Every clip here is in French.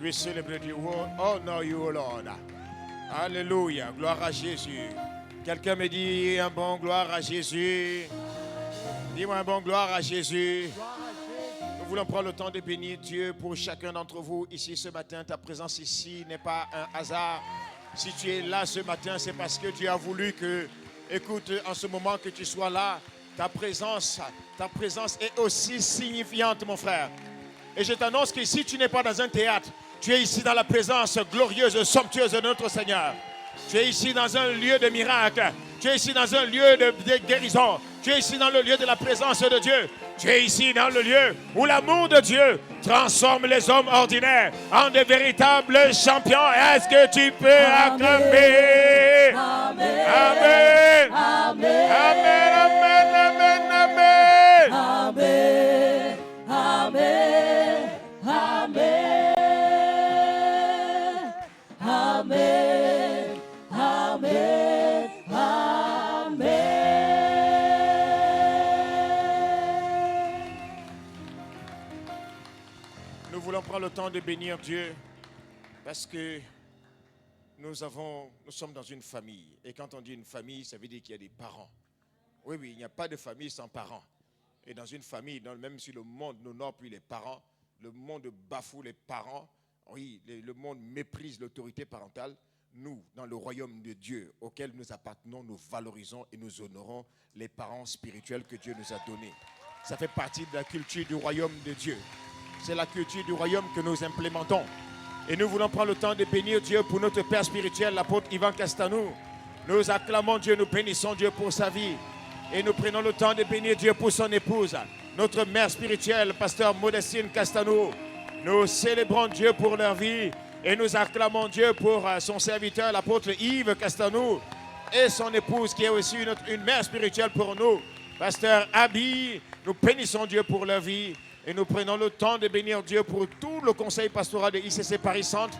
We celebrate you. Honor you, O Lord. Alléluia. Gloire à Jésus. Quelqu'un me dit un bon gloire à Jésus. Dis-moi un bon gloire à Jésus. Nous voulons prendre le temps de bénir Dieu pour chacun d'entre vous ici ce matin. Ta présence ici n'est pas un hasard. Si tu es là ce matin, c'est parce que Dieu a voulu que, écoute, en ce moment que tu sois là, ta présence est aussi signifiante, mon frère. Et je t'annonce qu'ici, tu n'es pas dans un théâtre. Tu es ici dans la présence glorieuse, somptueuse de notre Seigneur. Tu es ici dans un lieu de miracle. Tu es ici dans un lieu de guérison. Tu es ici dans le lieu de la présence de Dieu. Tu es ici dans le lieu où l'amour de Dieu transforme les hommes ordinaires en de véritables champions. Est-ce que tu peux acclamer? Amen. Amen. Amen. Amen. Amen. Amen. Amen. Amen. Amen. Amen. Amen. Amen. Nous voulons prendre le temps de bénir Dieu parce que nous sommes dans une famille. Et quand on dit une famille, ça veut dire qu'il y a des parents. Oui, il n'y a pas de famille sans parents. Et dans une famille, même si le monde n'honore plus les parents, le monde bafoue les parents, oui, le monde méprise l'autorité parentale, nous, dans le royaume de Dieu auquel nous appartenons, nous valorisons et nous honorons les parents spirituels que Dieu nous a donnés. Ça fait partie de la culture du royaume de Dieu. C'est la culture du royaume que nous implémentons. Et nous voulons prendre le temps de bénir Dieu pour notre Père spirituel, l'apôtre Ivan Castanou. Nous acclamons Dieu, nous bénissons Dieu pour sa vie. Et nous prenons le temps de bénir Dieu pour son épouse, notre mère spirituelle, pasteur Modestine Castanou. Nous célébrons Dieu pour leur vie et nous acclamons Dieu pour son serviteur, l'apôtre Yves Castanou, et son épouse qui est aussi une mère spirituelle pour nous, pasteur Abby. Nous bénissons Dieu pour leur vie et nous prenons le temps de bénir Dieu pour tout le conseil pastoral de ICC Paris Centre.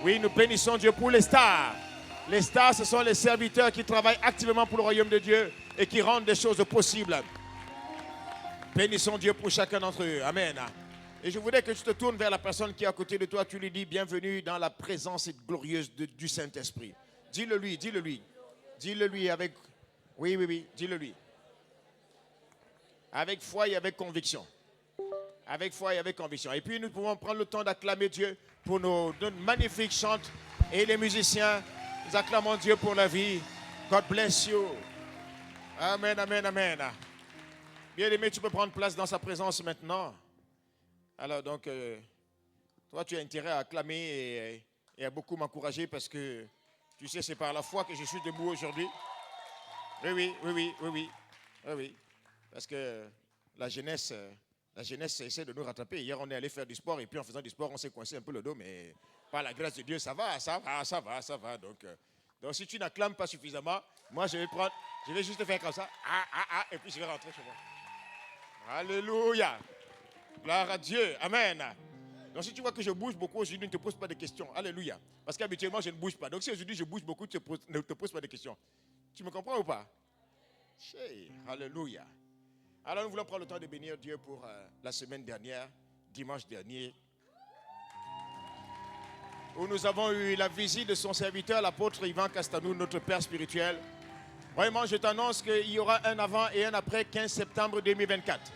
Oui, nous bénissons Dieu pour les stars. Les stars, ce sont les serviteurs qui travaillent activement pour le royaume de Dieu et qui rendent des choses possibles. Bénissons Dieu pour chacun d'entre eux. Amen. Et je voudrais que tu te tournes vers la personne qui est à côté de toi. Tu lui dis bienvenue dans la présence glorieuse du Saint-Esprit. Dis-le lui, dis-le lui. Dis-le lui avec... Oui, dis-le lui. Avec foi et avec conviction. Avec foi et avec conviction. Et puis nous pouvons prendre le temps d'acclamer Dieu pour nos magnifiques chantes et les musiciens. Nous acclamons Dieu pour la vie. God bless you. Amen, amen, amen. Bien-aimé, tu peux prendre place dans sa présence maintenant. Alors donc, toi tu as intérêt à acclamer et à beaucoup m'encourager parce que, tu sais, c'est par la foi que je suis debout aujourd'hui. Oui. Parce que la jeunesse essaie de nous rattraper. Hier, on est allé faire du sport et puis en faisant du sport, on s'est coincé un peu le dos, mais par la grâce de Dieu, ça va. Donc si tu n'acclames pas suffisamment, moi je vais juste faire comme ça. Et puis je vais rentrer chez moi. Alléluia. Gloire à Dieu. Amen. Donc si tu vois que je bouge beaucoup aujourd'hui, ne te pose pas de questions. Alléluia. Parce qu'habituellement, je ne bouge pas. Donc si aujourd'hui je bouge beaucoup, ne te pose pas de questions. Tu me comprends ou pas? Alléluia. Alors nous voulons prendre le temps de bénir Dieu pour la semaine dernière, dimanche dernier, où nous avons eu la visite de son serviteur, l'apôtre Ivan Castanou, notre père spirituel. Vraiment, je t'annonce qu'il y aura un avant et un après 15 septembre 2024.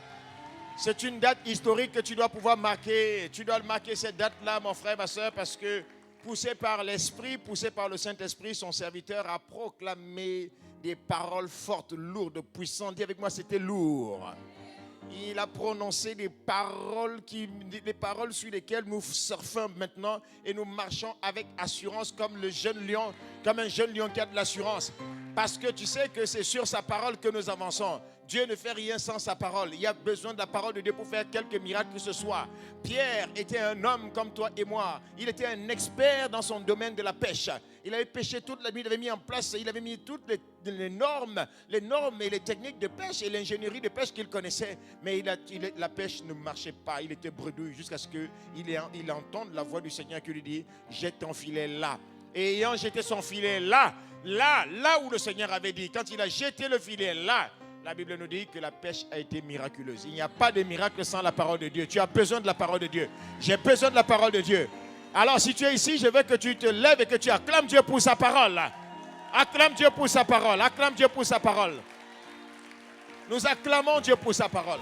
C'est une date historique que tu dois pouvoir marquer. Tu dois marquer cette date-là, mon frère, ma soeur, parce que poussé par l'Esprit, poussé par le Saint-Esprit, son serviteur a proclamé des paroles fortes, lourdes, puissantes. Dis avec moi, c'était lourd. Il a prononcé des paroles sur lesquelles nous surfons maintenant et nous marchons avec assurance comme un jeune lion qui a de l'assurance. Parce que tu sais que c'est sur sa parole que nous avançons. Dieu ne fait rien sans sa parole. Il y a besoin de la parole de Dieu pour faire quelques miracles que ce soit. Pierre était un homme comme toi et moi. Il était un expert dans son domaine de la pêche. Il avait pêché toute la nuit, il avait mis en place, il avait mis toutes les normes et les techniques de pêche et l'ingénierie de pêche qu'il connaissait. Mais la pêche ne marchait pas, il était bredouille jusqu'à ce qu'il entende la voix du Seigneur qui lui dit « Jette ton filet là ». Et ayant jeté son filet là où le Seigneur avait dit, quand il a jeté le filet là, la Bible nous dit que la pêche a été miraculeuse. Il n'y a pas de miracle sans la parole de Dieu. Tu as besoin de la parole de Dieu. J'ai besoin de la parole de Dieu. Alors si tu es ici, je veux que tu te lèves et que tu acclames Dieu pour sa parole. Acclame Dieu pour sa parole. Acclame Dieu pour sa parole. Nous acclamons Dieu pour sa parole.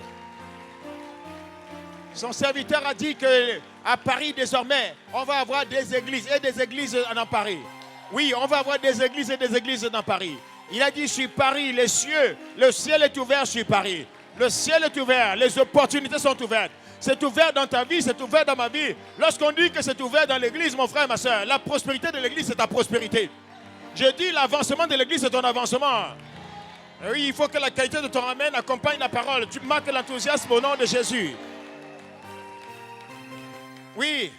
Son serviteur a dit qu'à Paris désormais, on va avoir des églises et des églises dans Paris. Oui, on va avoir des églises et des églises dans Paris. Il a dit sur Paris, le ciel est ouvert sur Paris. Le ciel est ouvert, les opportunités sont ouvertes. C'est ouvert dans ta vie, c'est ouvert dans ma vie. Lorsqu'on dit que c'est ouvert dans l'église, mon frère, ma soeur, la prospérité de l'église, c'est ta prospérité. Je dis l'avancement de l'église, c'est ton avancement. Et oui, il faut que la qualité de ton amen accompagne la parole. Tu marques l'enthousiasme au nom de Jésus. Oui,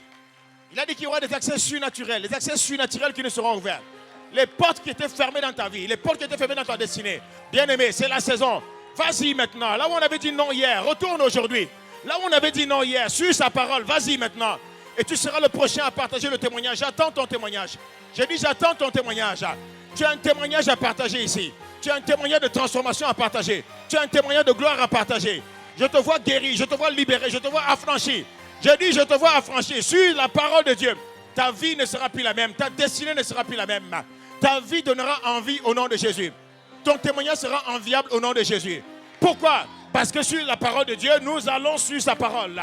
il a dit qu'il y aura des accès surnaturels, les accès surnaturels qui ne seront ouverts. Les portes qui étaient fermées dans ta vie, les portes qui étaient fermées dans ta destinée. Bien-aimé, c'est la saison. Vas-y maintenant. Là où on avait dit non hier, retourne aujourd'hui. Là où on avait dit non hier, suis sa parole, vas-y maintenant. Et tu seras le prochain à partager le témoignage. J'attends ton témoignage. J'ai dit j'attends ton témoignage. Tu as un témoignage à partager ici. Tu as un témoignage de transformation à partager. Tu as un témoignage de gloire à partager. Je te vois guéri, je te vois libéré, je te vois affranchi. Je dis je te vois affranchi. Suis la parole de Dieu. Ta vie ne sera plus la même. Ta destinée ne sera plus la même. Ta vie donnera envie au nom de Jésus. Ton témoignage sera enviable au nom de Jésus. Pourquoi? Parce que sur la parole de Dieu, nous allons sur sa parole.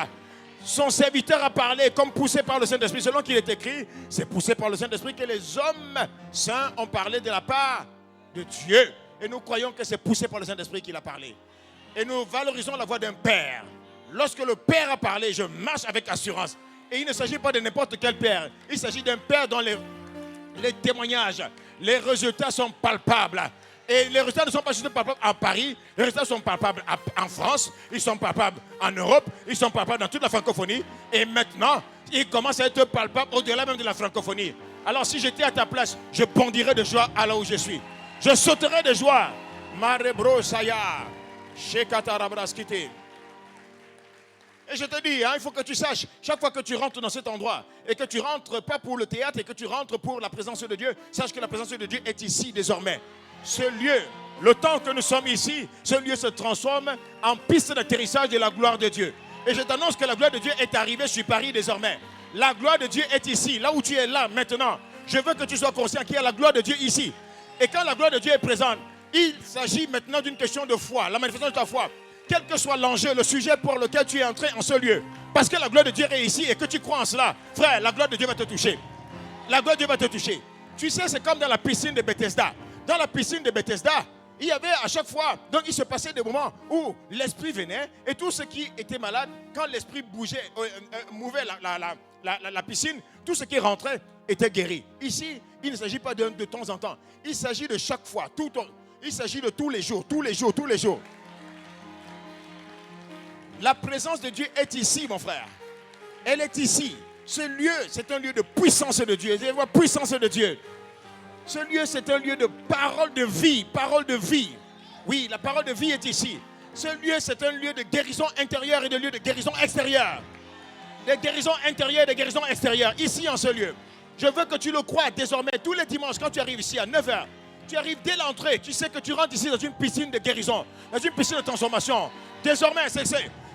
Son serviteur a parlé comme poussé par le Saint-Esprit. Selon qu'il est écrit, c'est poussé par le Saint-Esprit que les hommes saints ont parlé de la part de Dieu. Et nous croyons que c'est poussé par le Saint-Esprit qu'il a parlé. Et nous valorisons la voix d'un père. Lorsque le père a parlé, je marche avec assurance. Et il ne s'agit pas de n'importe quel père. Il s'agit d'un père dont les témoignages, les résultats sont palpables. Et les résultats ne sont pas juste palpables à Paris, les résultats sont palpables en France, ils sont palpables en Europe, ils sont palpables dans toute la francophonie. Et maintenant, ils commencent à être palpables au-delà même de la francophonie. Alors si j'étais à ta place, je bondirais de joie à là où je suis. Je sauterais de joie. Marebro Saya, Shekatarabraskite. Et je te dis, il faut que tu saches, chaque fois que tu rentres dans cet endroit, et que tu rentres pas pour le théâtre, et que tu rentres pour la présence de Dieu, sache que la présence de Dieu est ici désormais. Ce lieu, le temps que nous sommes ici, ce lieu se transforme en piste d'atterrissage de la gloire de Dieu. Et je t'annonce que la gloire de Dieu est arrivée sur Paris désormais. La gloire de Dieu est ici, là où tu es là maintenant. Je veux que tu sois conscient qu'il y a la gloire de Dieu ici. Et quand la gloire de Dieu est présente, il s'agit maintenant d'une question de foi, la manifestation de ta foi. Quel que soit l'enjeu, le sujet pour lequel tu es entré en ce lieu. Parce que la gloire de Dieu est ici et que tu crois en cela. Frère, la gloire de Dieu va te toucher. La gloire de Dieu va te toucher. Tu sais, c'est comme dans la piscine de Bethesda. Dans la piscine de Bethesda, il y avait à chaque fois, donc il se passait des moments où l'esprit venait et tous ceux qui étaient malades, quand l'esprit bougeait, mouvait la piscine, tout ce qui rentrait était guéri. Ici, il ne s'agit pas de temps en temps. Il s'agit de chaque fois. Il s'agit de tous les jours, tous les jours, tous les jours. La présence de Dieu est ici, mon frère. Elle est ici. Ce lieu, c'est un lieu de puissance de Dieu. C'est la puissance de Dieu. Ce lieu, c'est un lieu de parole de vie. Parole de vie. Oui, la parole de vie est ici. Ce lieu, c'est un lieu de guérison intérieure et de lieu de guérison extérieure. Des guérisons intérieures et des guérisons extérieures. Ici, en ce lieu. Je veux que tu le crois désormais. Tous les dimanches, quand tu arrives ici à 9h, tu arrives dès l'entrée. Tu sais que tu rentres ici dans une piscine de guérison. Dans une piscine de transformation. Désormais,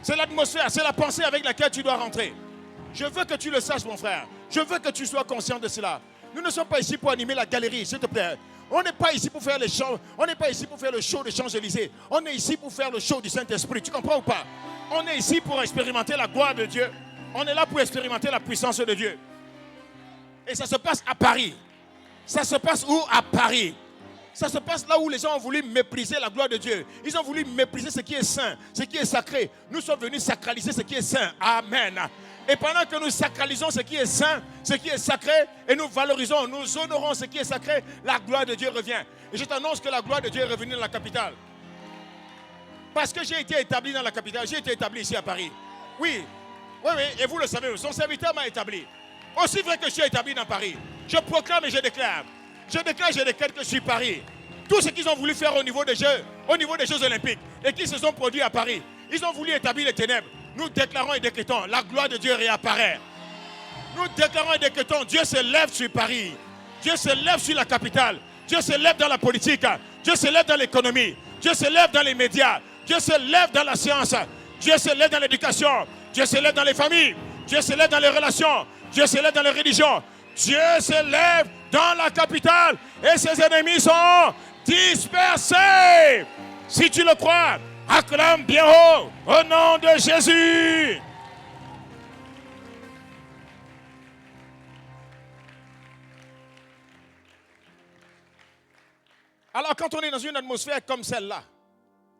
c'est l'atmosphère, c'est la pensée avec laquelle tu dois rentrer. Je veux que tu le saches, mon frère. Je veux que tu sois conscient de cela. Nous ne sommes pas ici pour animer la galerie, s'il te plaît. On n'est pas ici pour faire les shows. On n'est pas ici pour faire le show des Champs-Élysées. On est ici pour faire le show du Saint-Esprit. Tu comprends ou pas? On est ici pour expérimenter la gloire de Dieu. On est là pour expérimenter la puissance de Dieu. Et ça se passe à Paris. Ça se passe où? À Paris. Ça se passe là où les gens ont voulu mépriser la gloire de Dieu. Ils ont voulu mépriser ce qui est saint, ce qui est sacré. Nous sommes venus sacraliser ce qui est saint. Amen. Et pendant que nous sacralisons ce qui est saint, ce qui est sacré, et nous valorisons, nous honorons ce qui est sacré, la gloire de Dieu revient. Et je t'annonce que la gloire de Dieu est revenue dans la capitale. Parce que j'ai été établi dans la capitale, j'ai été établi ici à Paris. Oui, et vous le savez, son serviteur m'a établi. Aussi vrai que je suis établi dans Paris. Je proclame et je déclare. Je déclare que je suis Paris. Tout ce qu'ils ont voulu faire au niveau des Jeux Olympiques, et qui se sont produits à Paris, ils ont voulu établir les ténèbres. Nous déclarons et décrétons, la gloire de Dieu réapparaît. Nous déclarons et décrétons, Dieu se lève sur Paris. Dieu se lève sur la capitale. Dieu se lève dans la politique. Dieu se lève dans l'économie. Dieu se lève dans les médias. Dieu se lève dans la science. Dieu se lève dans l'éducation. Dieu se lève dans les familles. Dieu se lève dans les relations. Dieu s'élève dans les religions. Dieu s'élève dans la capitale et ses ennemis sont dispersés. Si tu le crois, acclame bien haut au nom de Jésus. Alors quand on est dans une atmosphère comme celle-là,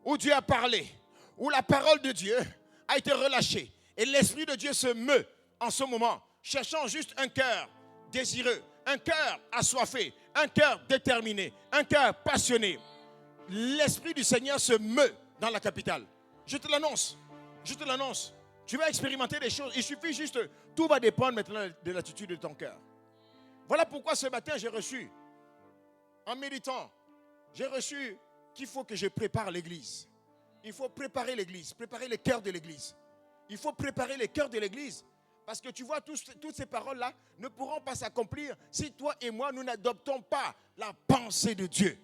où Dieu a parlé, où la parole de Dieu a été relâchée, et l'Esprit de Dieu se meut en ce moment, cherchant juste un cœur désireux, un cœur assoiffé, un cœur déterminé, un cœur passionné. L'Esprit du Seigneur se meut dans la capitale. Je te l'annonce, je te l'annonce. Tu vas expérimenter des choses. Il suffit juste, tout va dépendre maintenant de l'attitude de ton cœur. Voilà pourquoi ce matin j'ai reçu, en méditant, j'ai reçu qu'il faut que je prépare l'église. Il faut préparer l'église, préparer les cœurs de l'église. Il faut préparer les cœurs de l'église. Parce que tu vois, toutes ces paroles-là ne pourront pas s'accomplir si toi et moi, nous n'adoptons pas la pensée de Dieu.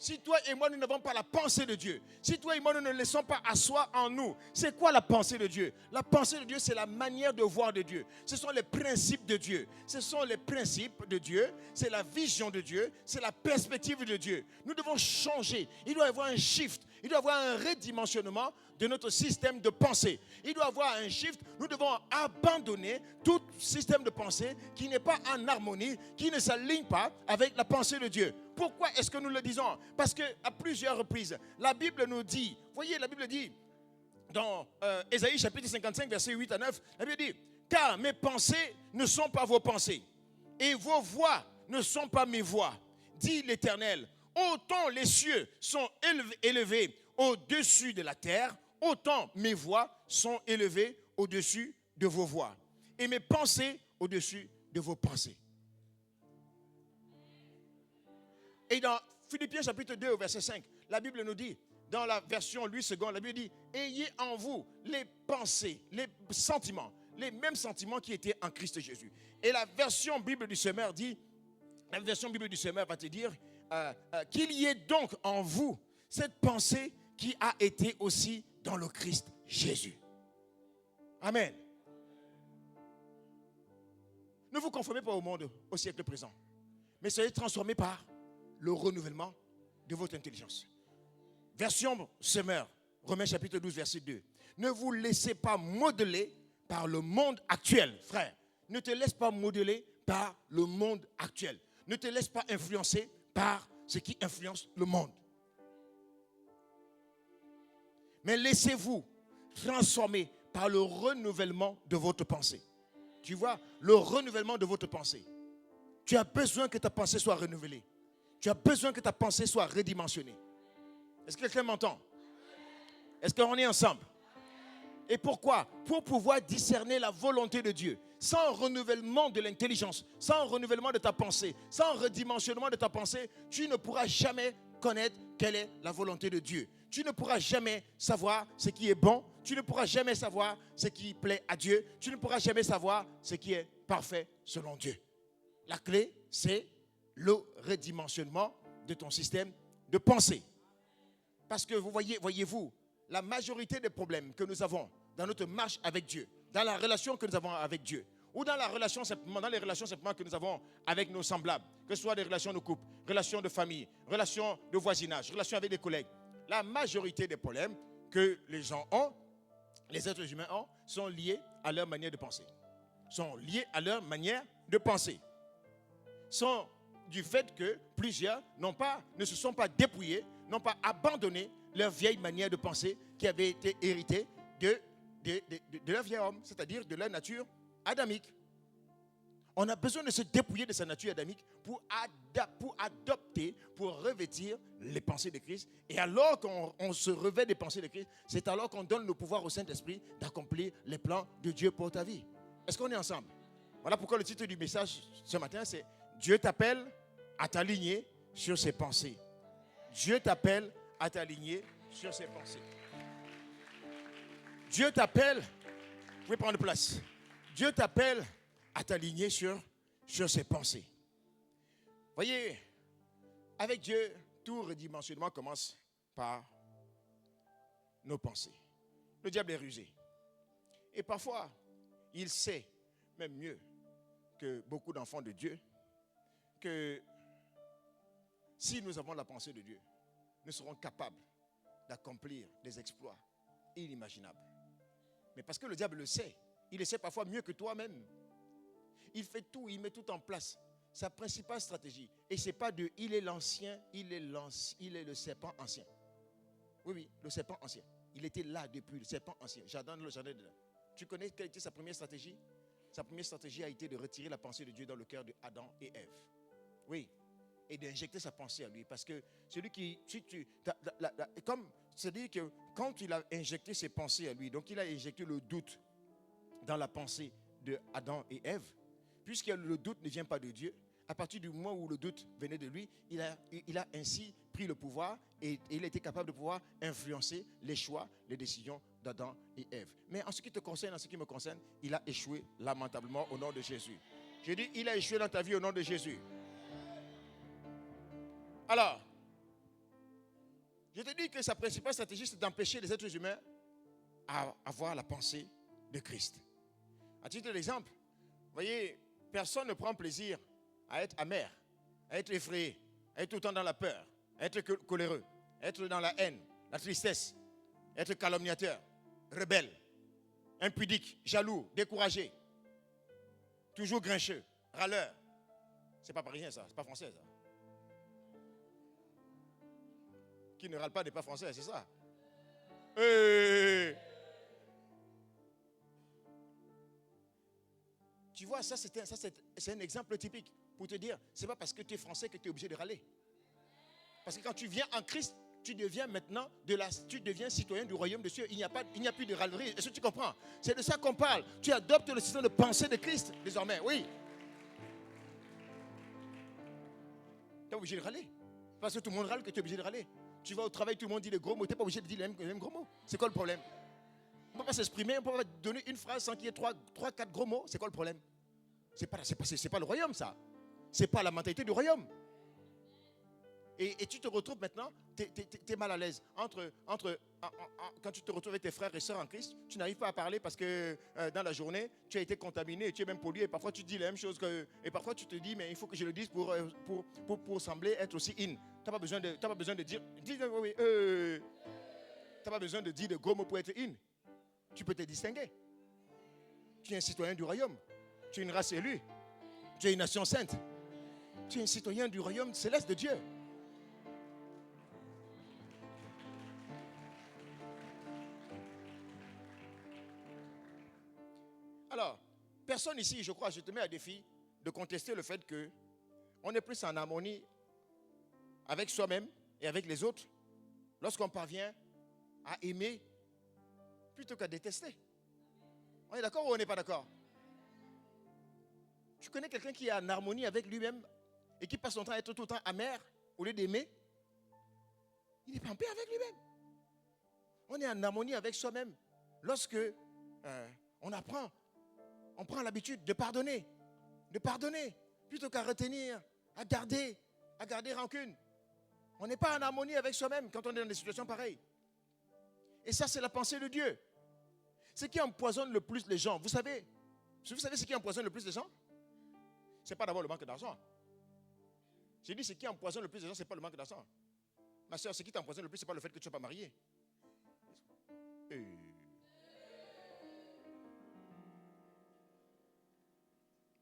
Si toi et moi, nous n'avons pas la pensée de Dieu, si toi et moi, nous ne laissons pas asseoir en nous, c'est quoi la pensée de Dieu? La pensée de Dieu, c'est la manière de voir de Dieu. Ce sont les principes de Dieu. Ce sont les principes de Dieu, c'est la vision de Dieu, c'est la perspective de Dieu. Nous devons changer. Il doit y avoir un shift. Il doit y avoir un redimensionnement de notre système de pensée. Il doit y avoir un shift. Nous devons abandonner tout système de pensée qui n'est pas en harmonie, qui ne s'aligne pas avec la pensée de Dieu. Pourquoi est-ce que nous le disons? Parce qu'à plusieurs reprises, la Bible nous dit, voyez, la Bible dit, dans Ésaïe chapitre 55, versets 8 à 9, la Bible dit, « Car mes pensées ne sont pas vos pensées, et vos voix ne sont pas mes voix, dit l'Éternel. Autant les cieux sont élevés au-dessus de la terre, autant mes voix sont élevées au-dessus de vos voix, et mes pensées au-dessus de vos pensées. » Et dans Philippiens chapitre 2, verset 5, la Bible nous dit, dans la version Louis II, la Bible dit, « Ayez en vous les pensées, les sentiments, les mêmes sentiments qui étaient en Christ Jésus. » Et la version Bible du Semeur dit, la version Bible du Semeur va te dire, qu'il y ait donc en vous cette pensée qui a été aussi dans le Christ Jésus. Amen. Ne vous conformez pas au monde, au siècle présent, mais soyez transformés par le renouvellement de votre intelligence. Version Semeur, Romains chapitre 12, verset 2. Ne vous laissez pas modeler par le monde actuel, frère. Ne te laisse pas modeler par le monde actuel. Ne te laisse pas influencer par ce qui influence le monde. Mais laissez-vous transformer par le renouvellement de votre pensée. Tu vois, le renouvellement de votre pensée. Tu as besoin que ta pensée soit renouvelée. Tu as besoin que ta pensée soit redimensionnée. Est-ce que quelqu'un m'entend? Est-ce qu'on est ensemble? Et pourquoi? Pour pouvoir discerner la volonté de Dieu. Sans renouvellement de l'intelligence, sans renouvellement de ta pensée, sans redimensionnement de ta pensée, tu ne pourras jamais connaître quelle est la volonté de Dieu. Tu ne pourras jamais savoir ce qui est bon. Tu ne pourras jamais savoir ce qui plaît à Dieu. Tu ne pourras jamais savoir ce qui est parfait selon Dieu. La clé, c'est le redimensionnement de ton système de pensée. Parce que voyez-vous, la majorité des problèmes que nous avons dans notre marche avec Dieu, dans la relation que nous avons avec Dieu, ou dans les relations simplement que nous avons avec nos semblables, que ce soit des relations de couple, relations de famille, relations de voisinage, relations avec des collègues, la majorité des problèmes que les gens ont, les êtres humains ont, sont liés à leur manière de penser. Sont liés à leur manière de penser. Sont du fait que plusieurs ne se sont pas dépouillés, n'ont pas abandonné leur vieille manière de penser qui avait été héritée de leur vieil homme, c'est-à-dire de leur nature adamique. On a besoin de se dépouiller de sa nature adamique pour adopter, pour revêtir les pensées de Christ. Et alors qu'on se revêt des pensées de Christ, c'est alors qu'on donne le pouvoir au Saint-Esprit d'accomplir les plans de Dieu pour ta vie. Est-ce qu'on est ensemble? Voilà pourquoi le titre du message ce matin, c'est « Dieu t'appelle à t'aligner sur ses pensées ». Dieu t'appelle à t'aligner sur ses pensées. Dieu t'appelle, vous pouvez prendre place. Dieu t'appelle à t'aligner sur ses pensées. Voyez, avec Dieu, tout redimensionnement commence par nos pensées. Le diable est rusé. Et parfois, il sait, même mieux, que beaucoup d'enfants de Dieu, que si nous avons la pensée de Dieu, nous serons capables d'accomplir des exploits inimaginables. Mais parce que le diable le sait, il le sait parfois mieux que toi-même. Il fait tout, il met tout en place. Sa principale stratégie, et c'est pas de il est l'ancien, il est le serpent ancien. Oui, le serpent ancien. Il était là depuis, le serpent ancien. Jardin de le jardin de là. Tu connais quelle était sa première stratégie? Sa première stratégie a été de retirer la pensée de Dieu dans le cœur de Adam et Ève. Oui. Et d'injecter sa pensée à lui. Parce que celui qui... comme c'est-à-dire que quand il a injecté ses pensées à lui, donc il a injecté le doute dans la pensée de Adam et Ève, puisque le doute ne vient pas de Dieu, à partir du moment où le doute venait de lui, il a ainsi pris le pouvoir et il était capable de pouvoir influencer les choix, les décisions d'Adam et Ève. Mais en ce qui te concerne, en ce qui me concerne, il a échoué lamentablement au nom de Jésus. Je dis, il a échoué dans ta vie au nom de Jésus. Alors, je te dis que sa principale stratégie, c'est d'empêcher les êtres humains à avoir la pensée de Christ. À titre d'exemple, vous voyez, personne ne prend plaisir à être amer, à être effrayé, à être tout le temps dans la peur, à être coléreux, à être dans la haine, la tristesse, à être calomniateur, rebelle, impudique, jaloux, découragé, toujours grincheux, râleur. C'est pas parisien ça, c'est pas français ça. Qui ne râle pas n'est pas français, c'est ça. Tu vois, ça c'est un exemple typique pour te dire, c'est pas parce que tu es français que tu es obligé de râler. Parce que quand tu viens en Christ, tu deviens maintenant tu deviens citoyen du royaume de Dieu. Il n'y a plus de râlerie. Est-ce que tu comprends? C'est de ça qu'on parle. Tu adoptes le système de pensée de Christ désormais. Oui. Tu es obligé de râler. Parce que tout le monde râle que tu es obligé de râler. Tu vas au travail, tout le monde dit les gros mots. Tu n'es pas obligé de dire les mêmes gros mots. C'est quoi le problème? On ne peut pas s'exprimer, on ne peut pas donner une phrase sans qu'il y ait 3-4 gros mots. C'est quoi le problème? C'est pas le royaume, ça. C'est pas la mentalité du royaume. Et tu te retrouves maintenant, tu es mal à l'aise. Quand tu te retrouves avec tes frères et sœurs en Christ, tu n'arrives pas à parler parce que dans la journée, tu as été contaminé, tu es même pollué. Et parfois, tu dis la même chose. Et parfois, tu te dis, mais il faut que je le dise pour sembler être aussi in. Tu n'as pas besoin de dire... Tu n'as pas besoin de dire de gros mots pour être in. Tu peux te distinguer. Tu es un citoyen du royaume. Tu es une race élue. Tu es une nation sainte. Tu es un citoyen du royaume céleste de Dieu. Alors, personne ici, je crois, je te mets à défi de contester le fait qu'on est plus en harmonie avec soi-même et avec les autres lorsqu'on parvient à aimer plutôt qu'à détester. On est d'accord ou on n'est pas d'accord? Tu connais quelqu'un qui est en harmonie avec lui-même et qui passe son temps à être tout le temps amer au lieu d'aimer? Il n'est pas en paix avec lui-même. On est en harmonie avec soi-même lorsque on prend l'habitude de pardonner plutôt qu'à retenir, à garder rancune. On n'est pas en harmonie avec soi-même quand on est dans des situations pareilles. Et ça, c'est la pensée de Dieu. Ce qui empoisonne le plus les gens, vous savez ce qui empoisonne le plus les gens? Ce n'est pas d'abord le manque d'argent. J'ai dit ce qui empoisonne le plus les gens, ce n'est pas le manque d'argent. Ma soeur, ce qui t'empoisonne le plus, ce n'est pas le fait que tu ne sois pas marié.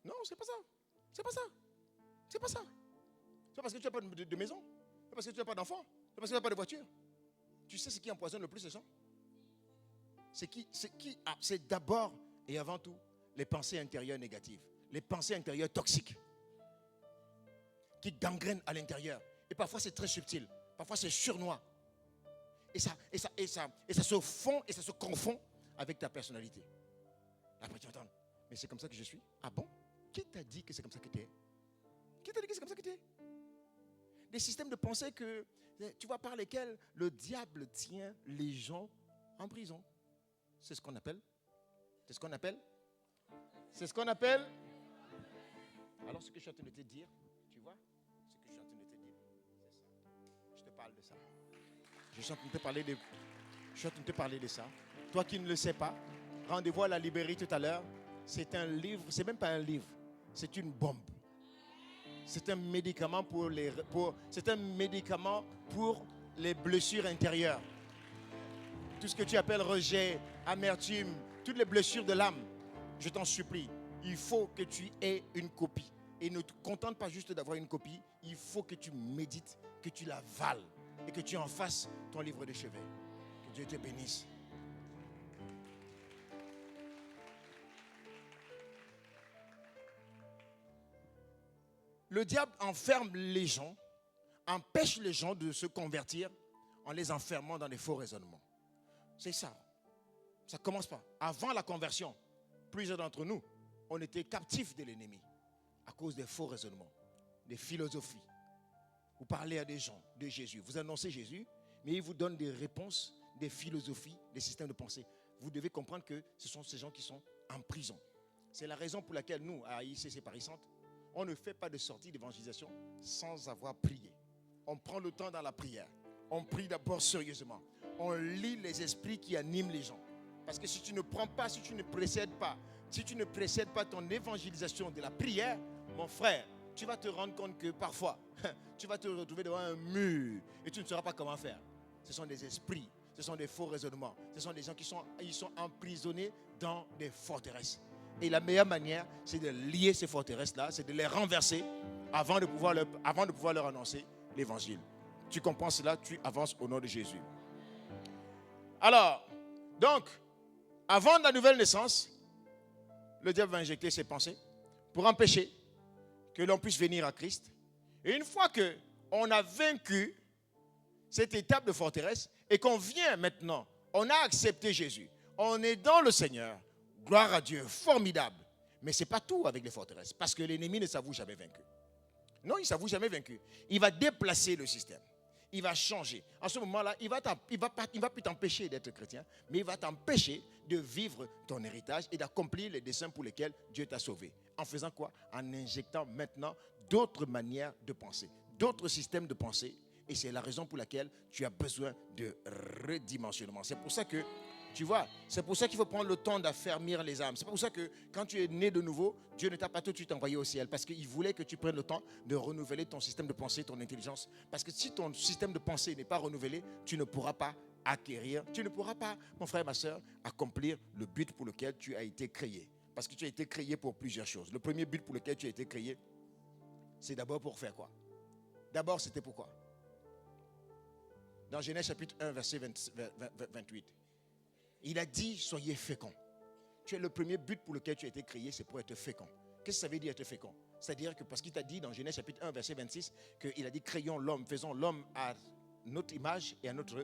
Non, c'est pas ça. C'est pas ça. C'est pas ça. C'est pas parce que tu n'as pas de maison. C'est parce que tu n'as pas d'enfant. C'est parce que tu n'as pas de voiture. Tu sais ce qui empoisonne le plus les gens? C'est d'abord et avant tout les pensées intérieures négatives. Les pensées intérieures toxiques. Qui gangrènent à l'intérieur. Et parfois c'est très subtil. Parfois c'est sournois. Et ça se fond et ça se confond avec ta personnalité. Après tu entends, mais c'est comme ça que je suis. Ah bon? Qui t'a dit que c'est comme ça que tu es? Qui t'a dit que c'est comme ça que tu es? Des systèmes de pensée tu vois, par lesquels le diable tient les gens en prison. C'est ce qu'on appelle. Alors ce que je suis en train de te dire, tu vois, ce que je suis en train de te dire, c'est ça. Je te parle de ça. Je suis en train de te parler de ça. Toi qui ne le sais pas, rendez-vous à la librairie tout à l'heure. C'est un livre, c'est même pas un livre. c'est une bombe. C'est un médicament pour les blessures intérieures. Tout ce que tu appelles rejet, amertume, toutes les blessures de l'âme, je t'en supplie, il faut que tu aies une copie. Et ne te contente pas juste d'avoir une copie, il faut que tu médites, que tu la vales et que tu en fasses ton livre de chevet. Que Dieu te bénisse. Le diable enferme les gens, empêche les gens de se convertir en les enfermant dans des faux raisonnements. C'est ça. Ça ne commence pas. Avant la conversion, plusieurs d'entre nous, on était captifs de l'ennemi à cause des faux raisonnements, des philosophies. Vous parlez à des gens de Jésus, vous annoncez Jésus, mais ils vous donnent des réponses, des philosophies, des systèmes de pensée. Vous devez comprendre que ce sont ces gens qui sont en prison. C'est la raison pour laquelle nous, à ICC Paris Centre, on ne fait pas de sortie d'évangélisation sans avoir prié. On prend le temps dans la prière. On prie d'abord sérieusement. On lit les esprits qui animent les gens. Parce que si tu ne prends pas, si tu ne précèdes pas ton évangélisation de la prière, mon frère, tu vas te rendre compte que parfois, tu vas te retrouver devant un mur et tu ne sauras pas comment faire. Ce sont des esprits, ce sont des faux raisonnements. Ce sont des gens qui sont emprisonnés dans des forteresses. Et la meilleure manière, c'est de lier ces forteresses-là, c'est de les renverser avant de pouvoir leur annoncer l'évangile. Tu comprends cela, tu avances au nom de Jésus. Alors, donc, avant la nouvelle naissance, le diable va injecter ses pensées pour empêcher que l'on puisse venir à Christ. Et une fois qu'on a vaincu cette étape de forteresse et qu'on vient maintenant, on a accepté Jésus, on est dans le Seigneur, gloire à Dieu, formidable. Mais ce n'est pas tout avec les forteresses, parce que l'ennemi ne s'avoue jamais vaincu. Non, il ne s'avoue jamais vaincu. Il va déplacer le système. Il va changer. En ce moment-là, il va plus t'empêcher d'être chrétien, mais il va t'empêcher de vivre ton héritage et d'accomplir les desseins pour lesquels Dieu t'a sauvé. En faisant quoi? En injectant maintenant d'autres manières de penser, d'autres systèmes de pensée. Et c'est la raison pour laquelle tu as besoin de redimensionnement. C'est pour ça que, tu vois, c'est pour ça qu'il faut prendre le temps d'affermir les âmes. C'est pour ça que quand tu es né de nouveau, Dieu ne t'a pas tout de suite envoyé au ciel. Parce qu'il voulait que tu prennes le temps de renouveler ton système de pensée, ton intelligence. Parce que si ton système de pensée n'est pas renouvelé, tu ne pourras pas acquérir, tu ne pourras pas, mon frère, ma soeur, accomplir le but pour lequel tu as été créé. Parce que tu as été créé pour plusieurs choses. Le premier but pour lequel tu as été créé, c'est d'abord pour faire quoi? D'abord, c'était pourquoi? Dans Genèse chapitre 1, verset 28. Il a dit, soyez féconds. Le premier but pour lequel tu as été créé, c'est pour être fécond. Qu'est-ce que ça veut dire être fécond? C'est-à-dire que parce qu'il t'a dit dans Genèse chapitre 1, verset 26, qu'il a dit, créons l'homme, faisons l'homme à notre image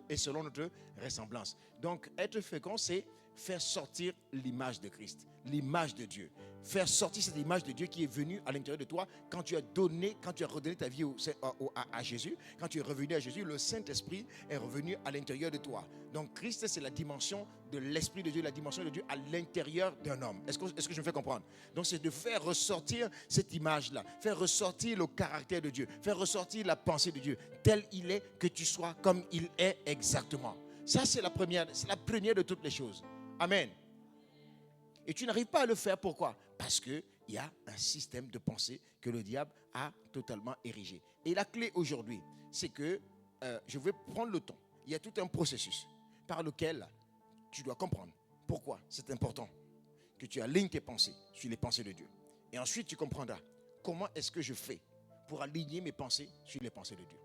et selon notre ressemblance. Donc, être fécond, c'est faire sortir l'image de Christ, l'image de Dieu. Faire sortir cette image de Dieu qui est venue à l'intérieur de toi quand tu as redonné ta vie à Jésus, quand tu es revenu à Jésus, le Saint-Esprit est revenu à l'intérieur de toi. Donc Christ, c'est la dimension de l'Esprit de Dieu, la dimension de Dieu à l'intérieur d'un homme. Est-ce que je me fais comprendre? Donc c'est de faire ressortir cette image-là, faire ressortir le caractère de Dieu, faire ressortir la pensée de Dieu, tel il est, que tu sois comme il est exactement. Ça, c'est la première de toutes les choses. Amen. Et tu n'arrives pas à le faire, pourquoi? Parce qu'il y a un système de pensée que le diable a totalement érigé. Et la clé aujourd'hui, c'est que je vais prendre le temps. Il y a tout un processus par lequel tu dois comprendre pourquoi c'est important que tu alignes tes pensées sur les pensées de Dieu. Et ensuite, tu comprendras comment est-ce que je fais pour aligner mes pensées sur les pensées de Dieu.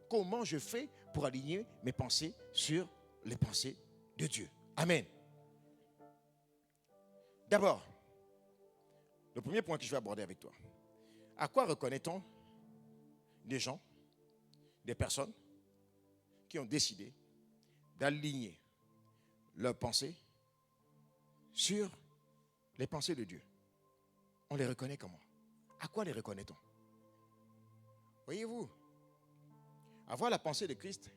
Comment je fais pour aligner mes pensées sur les pensées de Dieu. Amen. D'abord, le premier point que je vais aborder avec toi. À quoi reconnaît-on des gens, des personnes qui ont décidé d'aligner leurs pensées sur les pensées de Dieu? On les reconnaît comment? À quoi les reconnaît-on? Voyez-vous, avoir la pensée de Christ,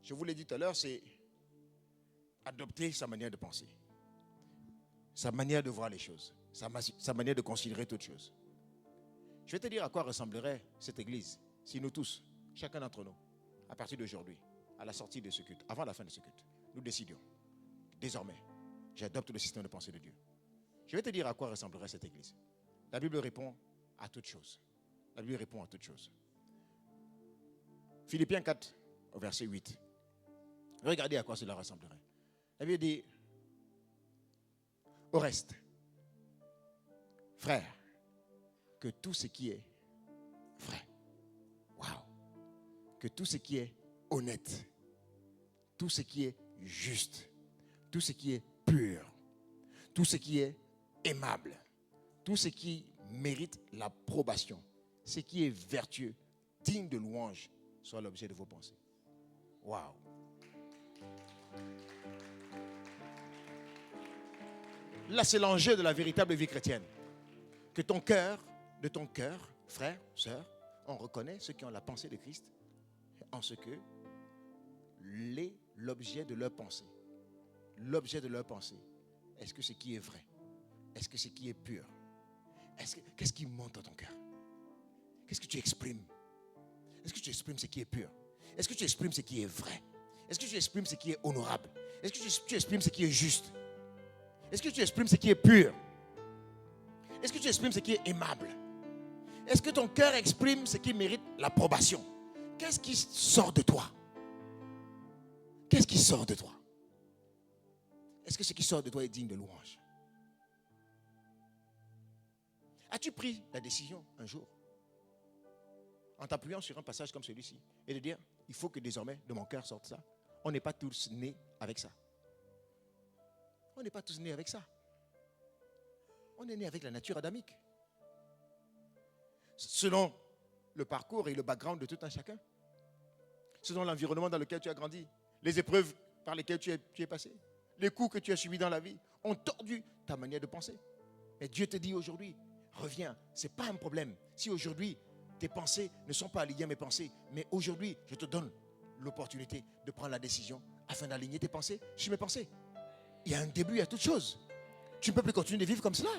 je vous l'ai dit tout à l'heure, c'est adopter sa manière de penser, sa manière de voir les choses, sa manière de considérer toutes choses. Je vais te dire à quoi ressemblerait cette église si nous tous, chacun d'entre nous, à partir d'aujourd'hui, à la sortie de ce culte, avant la fin de ce culte, nous décidions, désormais, j'adopte le système de pensée de Dieu. Je vais te dire à quoi ressemblerait cette église. La Bible répond à toute chose. La Bible répond à toute chose. Philippiens 4, au verset 8. Regardez à quoi cela ressemblerait. La Bible dit, au reste, frères, que tout ce qui est vrai, que tout ce qui est honnête, tout ce qui est juste, tout ce qui est pur, tout ce qui est aimable, tout ce qui mérite l'approbation, ce qui est vertueux, digne de louange, soit l'objet de vos pensées. Waouh! Là, c'est l'enjeu de la véritable vie chrétienne. Que ton cœur, de ton cœur, frère, sœur, on reconnaît ceux qui ont la pensée de Christ en ce que l'objet de leur pensée. L'objet de leur pensée. Est-ce que ce qui est vrai? Est-ce que ce qui est pur? Qu'est-ce qui monte dans ton cœur? Qu'est-ce que tu exprimes? Est-ce que tu exprimes ce qui est pur? Est-ce que tu exprimes ce qui est vrai? Est-ce que tu exprimes ce qui est honorable? Est-ce que tu exprimes ce qui est juste? Est-ce que tu exprimes ce qui est pur? Est-ce que tu exprimes ce qui est aimable? Est-ce que ton cœur exprime ce qui mérite l'approbation? Qu'est-ce qui sort de toi? Qu'est-ce qui sort de toi? Est-ce que ce qui sort de toi est digne de louange? As-tu pris la décision un jour, en t'appuyant sur un passage comme celui-ci, et de dire, il faut que désormais de mon cœur sorte ça? On n'est pas tous nés avec ça. On n'est pas tous nés avec ça. On est nés avec la nature adamique. Selon le parcours et le background de tout un chacun. Selon l'environnement dans lequel tu as grandi. Les épreuves par lesquelles tu es passé. Les coups que tu as subis dans la vie ont tordu ta manière de penser. Mais Dieu te dit aujourd'hui, reviens, ce n'est pas un problème. Si aujourd'hui, tes pensées ne sont pas alignées à mes pensées, mais aujourd'hui, je te donne l'opportunité de prendre la décision afin d'aligner tes pensées sur mes pensées. Il y a un début à toute chose. Tu ne peux plus continuer de vivre comme cela.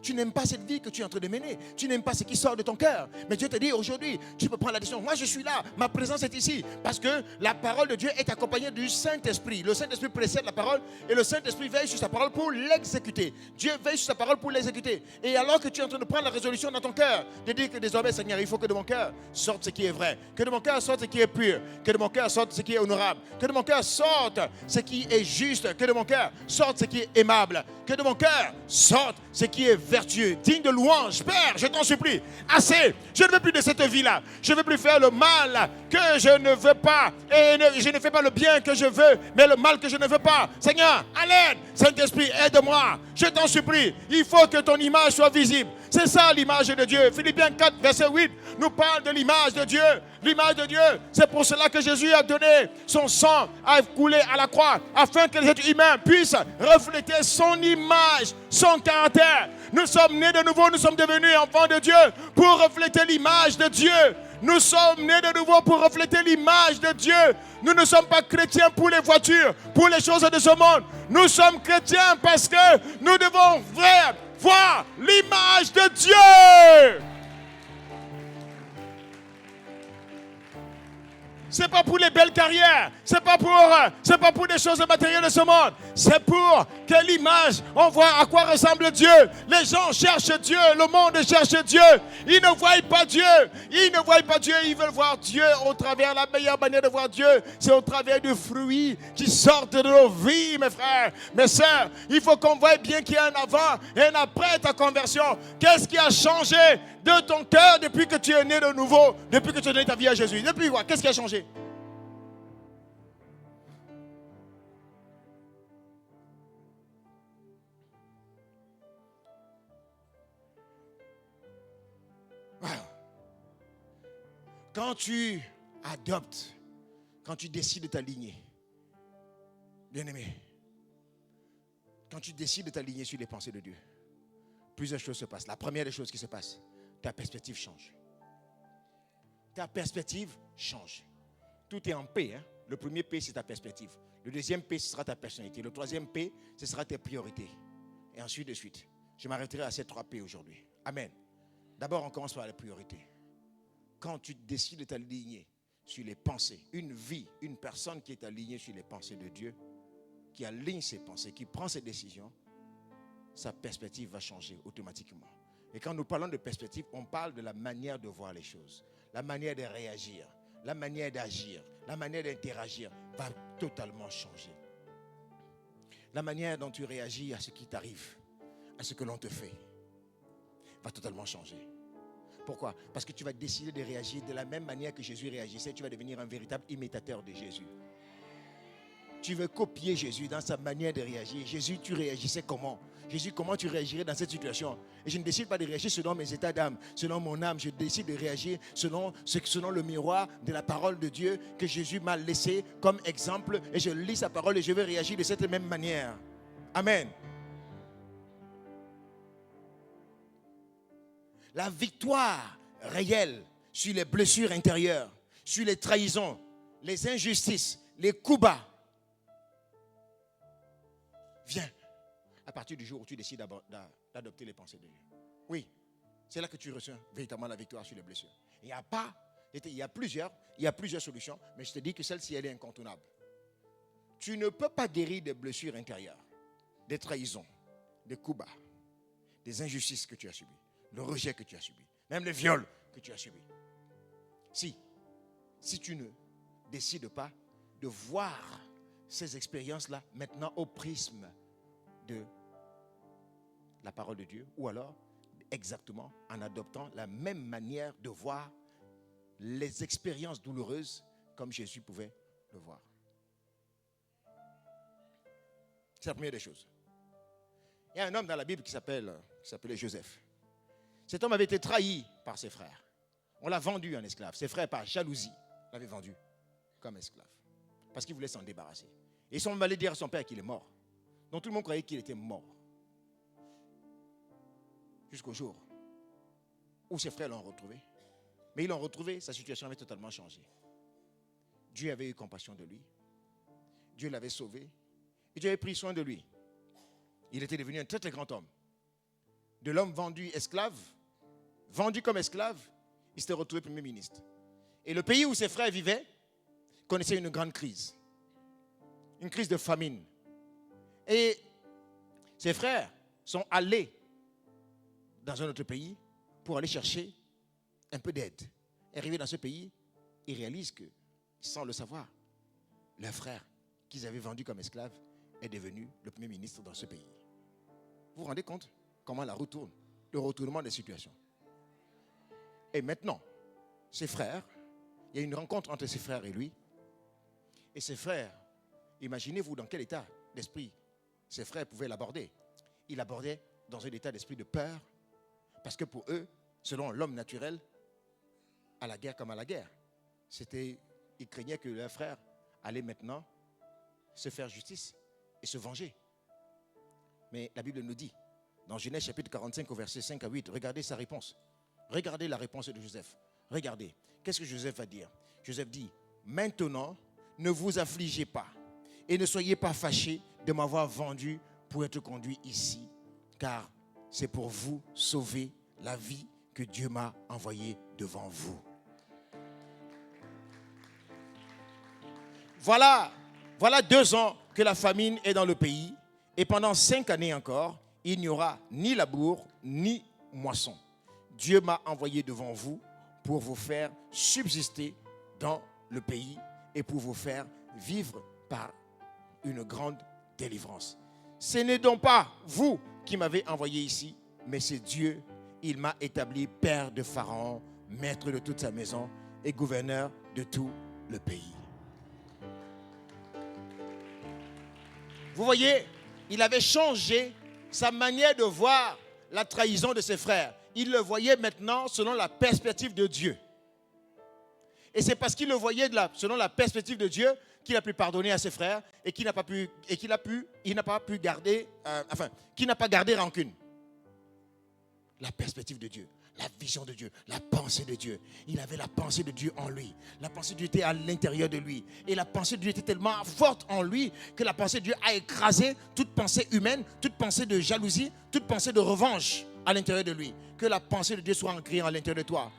Tu n'aimes pas cette vie que tu es en train de mener. Tu n'aimes pas ce qui sort de ton cœur. Mais Dieu te dit aujourd'hui, tu peux prendre la décision. Moi, je suis là. Ma présence est ici. Parce que la parole de Dieu est accompagnée du Saint-Esprit. Le Saint-Esprit précède la parole et le Saint-Esprit veille sur sa parole pour l'exécuter. Dieu veille sur sa parole pour l'exécuter. Et alors que tu es en train de prendre la résolution dans ton cœur, de dire que désormais, Seigneur, il faut que de mon cœur sorte ce qui est vrai. Que de mon cœur sorte ce qui est pur. Que de mon cœur sorte ce qui est honorable. Que de mon cœur sorte ce qui est juste. Que de mon cœur sorte ce qui est aimable. Que de mon cœur sorte ce qui est vertueux, digne de louange. Père, je t'en supplie, assez, je ne veux plus de cette vie-là. Je ne veux plus faire le mal que je ne veux pas. Et je ne fais pas le bien que je veux, mais le mal que je ne veux pas. Seigneur, à l'aide. Saint-Esprit, aide-moi. Je t'en supplie, il faut que ton image soit visible. C'est ça l'image de Dieu. Philippiens 4, verset 8, nous parle de l'image de Dieu. L'image de Dieu, c'est pour cela que Jésus a donné son sang à couler à la croix, afin que les êtres humains puissent refléter son image, son caractère. Nous sommes nés de nouveau, nous sommes devenus enfants de Dieu pour refléter l'image de Dieu. Nous sommes nés de nouveau pour refléter l'image de Dieu. Nous ne sommes pas chrétiens pour les voitures, pour les choses de ce monde. Nous sommes chrétiens parce que nous devons voir l'image de Dieu. C'est pas pour les belles carrières, c'est pas pour des choses matérielles de ce monde. C'est pour que l'image, on voit à quoi ressemble Dieu. Les gens cherchent Dieu, le monde cherche Dieu. Ils ne voient pas Dieu. Ils ne voient pas Dieu, ils veulent voir Dieu au travers. La meilleure manière de voir Dieu, c'est au travers du fruit qui sortent de nos vies, mes frères, mes sœurs. Il faut qu'on voie bien qu'il y a un avant et un après ta conversion. Qu'est-ce qui a changé de ton cœur depuis que tu es né de nouveau, depuis que tu as donné ta vie à Jésus? Depuis quoi? Qu'est-ce qui a changé? Quand tu adoptes, quand tu décides de t'aligner, bien-aimé, quand tu décides de t'aligner sur les pensées de Dieu, plusieurs choses se passent. La première des choses qui se passe, ta perspective change. Ta perspective change. Tout est en P. Le premier P, c'est ta perspective. Le deuxième P, ce sera ta personnalité. Le troisième P, ce sera tes priorités. Et ensuite de suite. Je m'arrêterai à ces 3 P aujourd'hui. Amen. D'abord, on commence par les priorités. Quand tu décides de t'aligner sur les pensées, une vie, une personne qui est alignée sur les pensées de Dieu, qui aligne ses pensées, qui prend ses décisions, sa perspective va changer automatiquement. Et quand nous parlons de perspective, on parle de la manière de voir les choses, la manière de réagir, la manière d'agir, la manière d'interagir va totalement changer. La manière dont tu réagis à ce qui t'arrive, à ce que l'on te fait, va totalement changer. Pourquoi? Parce que tu vas décider de réagir de la même manière que Jésus réagissait. Tu vas devenir un véritable imitateur de Jésus. Tu veux copier Jésus dans sa manière de réagir. Jésus, tu réagissais comment? Jésus, comment tu réagirais dans cette situation? Et je ne décide pas de réagir selon mes états d'âme, selon mon âme. Je décide de réagir selon le miroir de la parole de Dieu que Jésus m'a laissé comme exemple. Et je lis sa parole et je vais réagir de cette même manière. Amen. La victoire réelle sur les blessures intérieures, sur les trahisons, les injustices, les coups bas, vient à partir du jour où tu décides d'adopter les pensées de Dieu. Oui, c'est là que tu reçois véritablement la victoire sur les blessures. Il y a plusieurs solutions, mais je te dis que celle-ci, elle est incontournable. Tu ne peux pas guérir des blessures intérieures, des trahisons, des coups bas, des injustices que tu as subies, le rejet que tu as subi, même le viol que tu as subi. Si tu ne décides pas de voir ces expériences-là maintenant au prisme de la parole de Dieu, ou alors exactement en adoptant la même manière de voir les expériences douloureuses comme Jésus pouvait le voir. C'est la première des choses. Il y a un homme dans la Bible qui s'appelait Joseph. Cet homme avait été trahi par ses frères. On l'a vendu en esclave. Ses frères, par jalousie, l'avaient vendu comme esclave. Parce qu'ils voulaient s'en débarrasser. Et ils sont allés dire à son père qu'il est mort. Donc tout le monde croyait qu'il était mort. Jusqu'au jour où ses frères l'ont retrouvé. Mais ils l'ont retrouvé, sa situation avait totalement changé. Dieu avait eu compassion de lui. Dieu l'avait sauvé. Et Dieu avait pris soin de lui. Il était devenu un très très grand homme. De l'homme vendu comme esclave, il s'était retrouvé premier ministre. Et le pays où ses frères vivaient connaissait une grande crise. Une crise de famine. Et ses frères sont allés dans un autre pays pour aller chercher un peu d'aide. Arrivés dans ce pays, ils réalisent que, sans le savoir, leur frère qu'ils avaient vendu comme esclave est devenu le premier ministre dans ce pays. Vous vous rendez compte comment la roue tourne, le retournement des situations. Et maintenant, ses frères, il y a une rencontre entre ses frères et lui. Et ses frères, imaginez-vous dans quel état d'esprit ses frères pouvaient l'aborder. Ils l'abordaient dans un état d'esprit de peur, parce que pour eux, selon l'homme naturel, à la guerre comme à la guerre, ils craignaient que leur frère allait maintenant se faire justice et se venger. Mais la Bible nous dit, dans Genèse chapitre 45 au verset 5 à 8, regardez sa réponse. Regardez la réponse de Joseph. Regardez, qu'est-ce que Joseph va dire? Joseph dit, maintenant, ne vous affligez pas et ne soyez pas fâchés de m'avoir vendu pour être conduit ici, car c'est pour vous sauver la vie que Dieu m'a envoyé devant vous. Voilà 2 ans que la famine est dans le pays et pendant 5 années encore, il n'y aura ni labour ni moisson. Dieu m'a envoyé devant vous pour vous faire subsister dans le pays et pour vous faire vivre par une grande délivrance. Ce n'est donc pas vous qui m'avez envoyé ici, mais c'est Dieu. Il m'a établi père de Pharaon, maître de toute sa maison et gouverneur de tout le pays. Vous voyez, il avait changé sa manière de voir la trahison de ses frères. Il le voyait maintenant selon la perspective de Dieu. Et c'est parce qu'il le voyait selon la perspective de Dieu qu'il a pu pardonner à ses frères et qu'il n'a pas gardé rancune. La perspective de Dieu, la vision de Dieu, la pensée de Dieu. Il avait la pensée de Dieu en lui. La pensée de Dieu était à l'intérieur de lui. Et la pensée de Dieu était tellement forte en lui que la pensée de Dieu a écrasé toute pensée humaine, toute pensée de jalousie, toute pensée de revanche à l'intérieur de lui. Que la pensée de Dieu soit ancrée à l'intérieur de toi.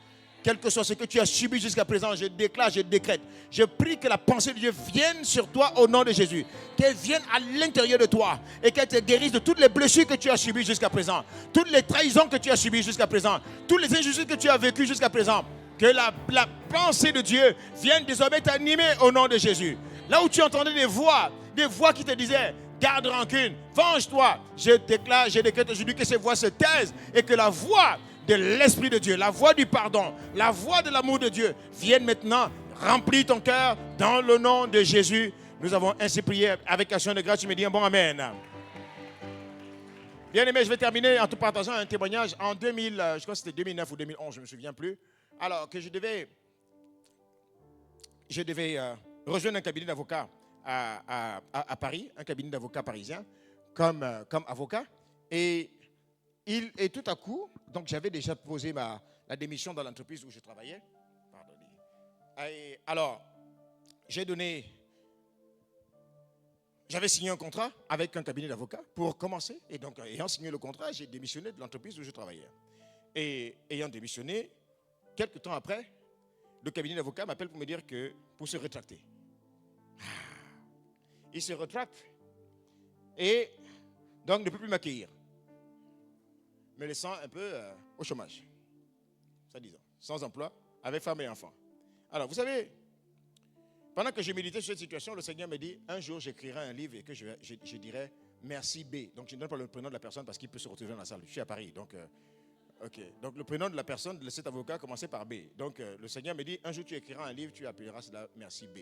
Quel que soit ce que tu as subi jusqu'à présent, je déclare, je décrète. Je prie que la pensée de Dieu vienne sur toi au nom de Jésus. Qu'elle vienne à l'intérieur de toi et qu'elle te guérisse de toutes les blessures que tu as subies jusqu'à présent. Toutes les trahisons que tu as subies jusqu'à présent. Toutes les injustices que tu as vécues jusqu'à présent. Que la pensée de Dieu vienne désormais t'animer au nom de Jésus. Là où tu entendais des voix qui te disaient, garde rancune, venge-toi. Je déclare, je décrète aujourd'hui que ces voix se taisent et que la voix de l'Esprit de Dieu, la voix du pardon, la voix de l'amour de Dieu vienne maintenant remplir ton cœur dans le nom de Jésus. Nous avons ainsi prié avec action de grâce. Tu me dis un bon amen. Bien aimé, je vais terminer en te partageant un témoignage en 2000, je crois que c'était 2009 ou 2011, je ne me souviens plus. Alors que je devais rejoindre un cabinet d'avocats à Paris, un cabinet d'avocats parisien, comme avocat. Et tout à coup, donc j'avais déjà posé la démission dans l'entreprise où je travaillais. Pardonnez. Et alors, j'avais signé un contrat avec un cabinet d'avocats pour commencer. Et donc, ayant signé le contrat, j'ai démissionné de l'entreprise où je travaillais. Et ayant démissionné, quelques temps après, le cabinet d'avocats m'appelle pour me dire que pour se rétracter. Il se rétracte et donc ne peut plus m'accueillir, me laissant un peu au chômage, disons, sans emploi, avec femme et enfants. Alors, vous savez, pendant que je méditais sur cette situation, le Seigneur me dit, un jour, j'écrirai un livre et que je dirai merci B. Donc, je ne donne pas le prénom de la personne parce qu'il peut se retrouver dans la salle. Je suis à Paris, donc... OK. Donc, le prénom de la personne, de cet avocat, commençait par B. Donc, le Seigneur me dit, un jour, tu écriras un livre, tu appelleras cela merci B.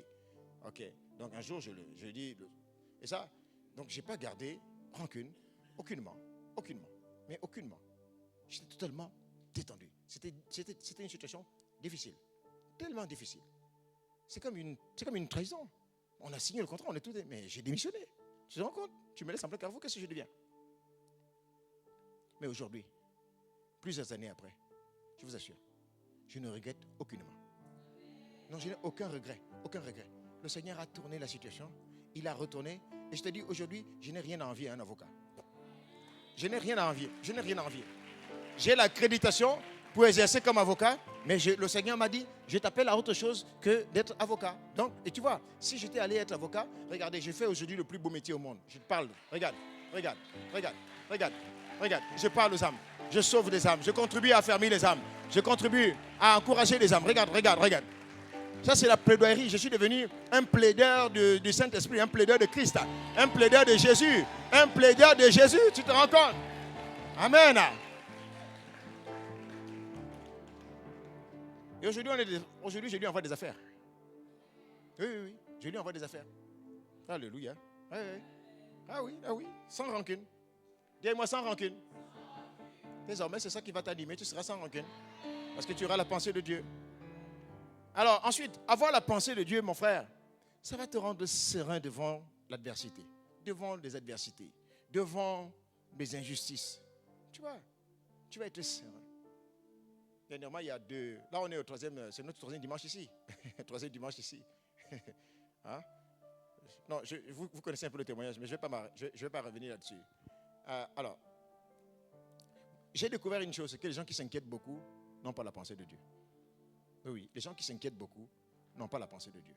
OK. Donc, un jour, je dis... Et ça, donc, je n'ai pas gardé rancune, aucunement. Mais aucunement. J'étais totalement détendu. C'était une situation difficile. Tellement difficile. C'est comme une trahison. On a signé le contrat, on est tout... Mais j'ai démissionné. Tu te rends compte? Tu me laisses en plein carrefour, qu'est-ce que je deviens? Mais aujourd'hui, plusieurs années après, je vous assure, je ne regrette aucunement. Non, je n'ai aucun regret. Le Seigneur a tourné la situation, il a retourné, et je te dis aujourd'hui, je n'ai rien à envier à un avocat. Je n'ai rien à envier. J'ai l'accréditation pour exercer comme avocat, mais le Seigneur m'a dit, je t'appelle à autre chose que d'être avocat. Donc, et tu vois, si j'étais allé être avocat, regardez, je fais aujourd'hui le plus beau métier au monde. Je te parle, regarde. Je parle aux âmes. Je sauve des âmes. Je contribue à affermir les âmes. Je contribue à encourager les âmes. Regarde. Ça, c'est la plaidoirie. Je suis devenu un plaideur du Saint-Esprit, un plaideur de Christ, un plaideur de Jésus. Tu te rends compte? Amen. Et aujourd'hui, je lui envoie des affaires. Oui. Je lui envoie des affaires. Alléluia. Oui. Ah oui. Sans rancune. Dis-moi sans rancune. Désormais, c'est ça qui va t'animer. Tu seras sans rancune. Parce que tu auras la pensée de Dieu. Alors, ensuite, avoir la pensée de Dieu, mon frère, ça va te rendre serein devant l'adversité, devant les adversités, devant les injustices. Tu vas être serein. Dernièrement, il y a là, on est au c'est notre troisième dimanche ici. Troisième dimanche ici. Hein? Non, vous connaissez un peu le témoignage, mais je ne vais pas revenir là-dessus. Alors, j'ai découvert une chose, c'est que les gens qui s'inquiètent beaucoup n'ont pas la pensée de Dieu. Oui, les gens qui s'inquiètent beaucoup n'ont pas la pensée de Dieu.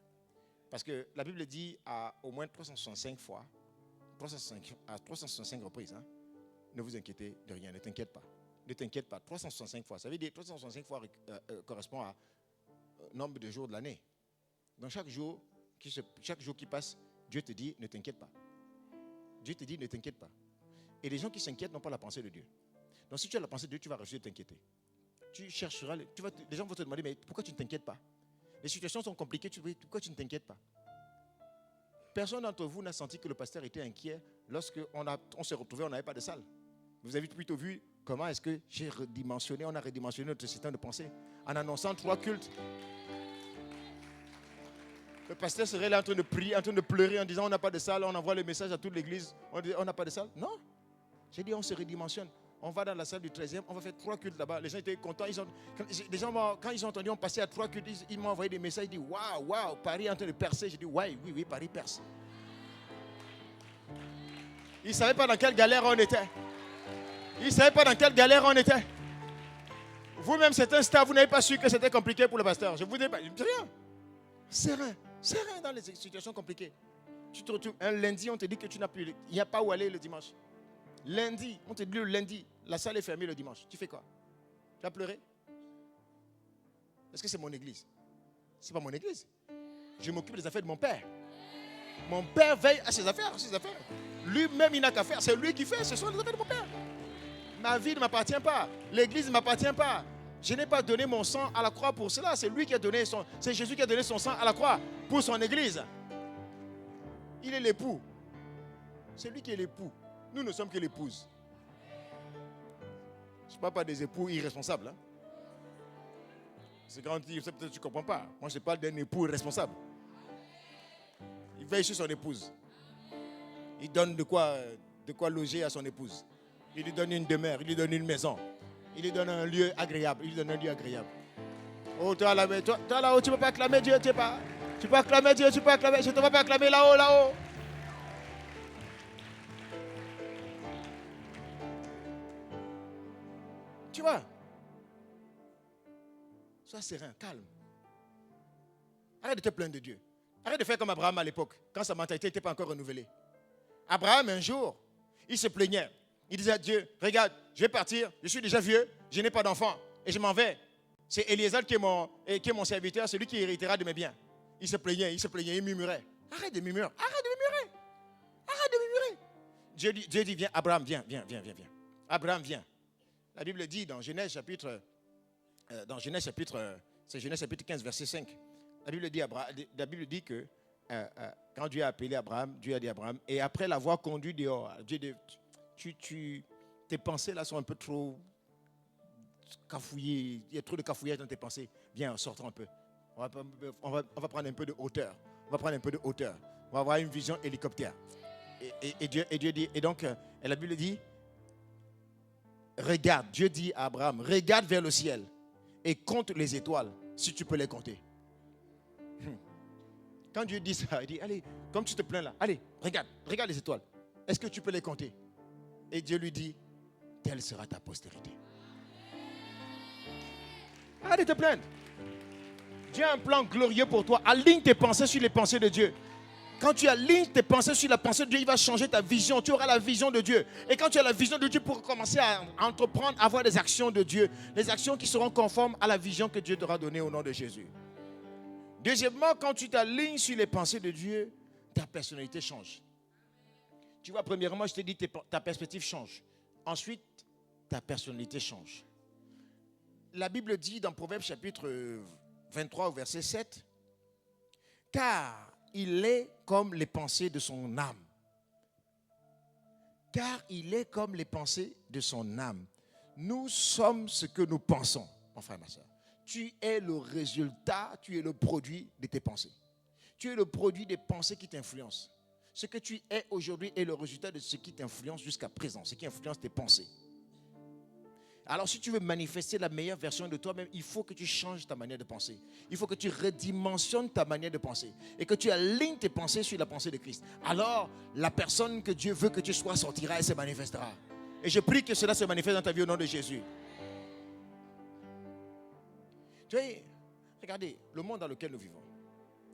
Parce que la Bible dit à au moins 365 fois, à 365 reprises, hein, ne vous inquiétez de rien, ne t'inquiète pas. Ne t'inquiète pas, 365 fois. Ça veut dire 365 fois correspond à nombre de jours de l'année. Donc chaque jour qui passe, Dieu te dit, ne t'inquiète pas. Dieu te dit, ne t'inquiète pas. Et les gens qui s'inquiètent n'ont pas la pensée de Dieu. Donc si tu as la pensée de Dieu, tu vas refuser de t'inquiéter. Tu chercheras, les gens vont te demander, mais pourquoi tu ne t'inquiètes pas? Les situations sont compliquées, pourquoi tu ne t'inquiètes pas? Personne d'entre vous n'a senti que le pasteur était inquiet lorsqu'on s'est retrouvé, on n'avait pas de salle. Vous avez plutôt vu comment est-ce que on a redimensionné notre système de pensée en annonçant 3 cultes. Le pasteur serait là en train de prier, en train de pleurer en disant on n'a pas de salle, on envoie le message à toute l'église, on n'a pas de salle. Non, j'ai dit on se redimensionne. On va dans la salle du 13e, on va faire 3 cultes là-bas. Les gens étaient contents. Quand ils ont entendu on passait à 3 cultes, ils m'ont envoyé des messages. Ils disent waouh, Paris est en train de percer. J'ai dit oui, Paris perce. Ils ne savaient pas dans quelle galère on était. Vous-même, certains stars, vous n'avez pas su que c'était compliqué pour le pasteur. Je vous dis pas, je ne dis rien. Serein dans les situations compliquées. Tu te retrouves un lundi, on te dit que tu n'as plus, il n'y a pas où aller le dimanche. Lundi, on te dit le lundi, la salle est fermée le dimanche. Tu fais quoi? Tu vas pleurer? Est-ce que c'est mon église? Ce n'est pas mon église. Je m'occupe des affaires de mon père. Mon père veille à ses affaires, Lui-même, il n'a qu'à faire. C'est lui qui fait. Ce sont les affaires de mon père. Ma vie ne m'appartient pas. L'église ne m'appartient pas. Je n'ai pas donné mon sang à la croix pour cela. C'est lui qui a donné c'est Jésus qui a donné son sang à la croix pour son église. Il est l'époux. C'est lui qui est l'époux. Nous ne sommes que l'épouse. Je ne parle pas des époux irresponsables. Hein. C'est quand peut-être que tu ne comprends pas. Moi, je parle d'un époux irresponsable. Il veille sur son épouse. Il donne de quoi loger à son épouse. Il lui donne une demeure, il lui donne une maison. Il lui donne un lieu agréable. Oh, toi là-haut, tu ne peux pas acclamer Dieu, tu peux acclamer Dieu, tu peux acclamer. Je ne te vais pas acclamer là-haut. Tu vois? Sois serein, calme. Arrête de te plaindre de Dieu. Arrête de faire comme Abraham à l'époque, quand sa mentalité n'était pas encore renouvelée. Abraham, un jour, il se plaignait. Il disait à Dieu, regarde, je vais partir, je suis déjà vieux, je n'ai pas d'enfant et je m'en vais. C'est Eliezer qui est mon serviteur, celui qui héritera de mes biens. Il se plaignait, il murmurait. Arrête de murmurer. Dieu dit, viens, Abraham, viens. Abraham, viens. La Bible dit dans Genèse chapitre 15, verset 5. La Bible dit que quand Dieu a appelé Abraham, Dieu a dit à Abraham, et après l'avoir conduit dehors, Dieu dit, tes pensées là sont un peu trop cafouillées, il y a trop de cafouillage dans tes pensées. Viens, sortons un peu. On va prendre un peu de hauteur. On va avoir une vision hélicoptère. Et Dieu dit, et donc, la Bible dit, regarde, Dieu dit à Abraham, regarde vers le ciel et compte les étoiles, si tu peux les compter. Quand Dieu dit ça, il dit, allez, comme tu te plains là, allez, regarde les étoiles. Est-ce que tu peux les compter? Et Dieu lui dit, telle sera ta postérité. Arrête de te plaindre. Dieu a un plan glorieux pour toi. Aligne tes pensées sur les pensées de Dieu. Quand tu alignes tes pensées sur la pensée de Dieu, il va changer ta vision. Tu auras la vision de Dieu. Et quand tu as la vision de Dieu, pour commencer à entreprendre, à avoir des actions de Dieu, les actions qui seront conformes à la vision que Dieu t'aura donnée au nom de Jésus. Deuxièmement, quand tu t'alignes sur les pensées de Dieu, ta personnalité change. Tu vois, premièrement, je t'ai dit, ta perspective change. Ensuite, ta personnalité change. La Bible dit dans Proverbes chapitre 23 au verset 7, « Car il est comme les pensées de son âme. » Car il est comme les pensées de son âme. Nous sommes ce que nous pensons, mon frère, ma soeur. Tu es le résultat, tu es le produit de tes pensées. Tu es le produit des pensées qui t'influencent. Ce que tu es aujourd'hui est le résultat de ce qui t'influence jusqu'à présent, ce qui influence tes pensées. Alors si tu veux manifester la meilleure version de toi-même, il faut que tu changes ta manière de penser. Il faut que tu redimensionnes ta manière de penser et que tu alignes tes pensées sur la pensée de Christ. Alors la personne que Dieu veut que tu sois sortira et se manifestera. Et je prie que cela se manifeste dans ta vie au nom de Jésus. Tu vois, regardez le monde dans lequel nous vivons.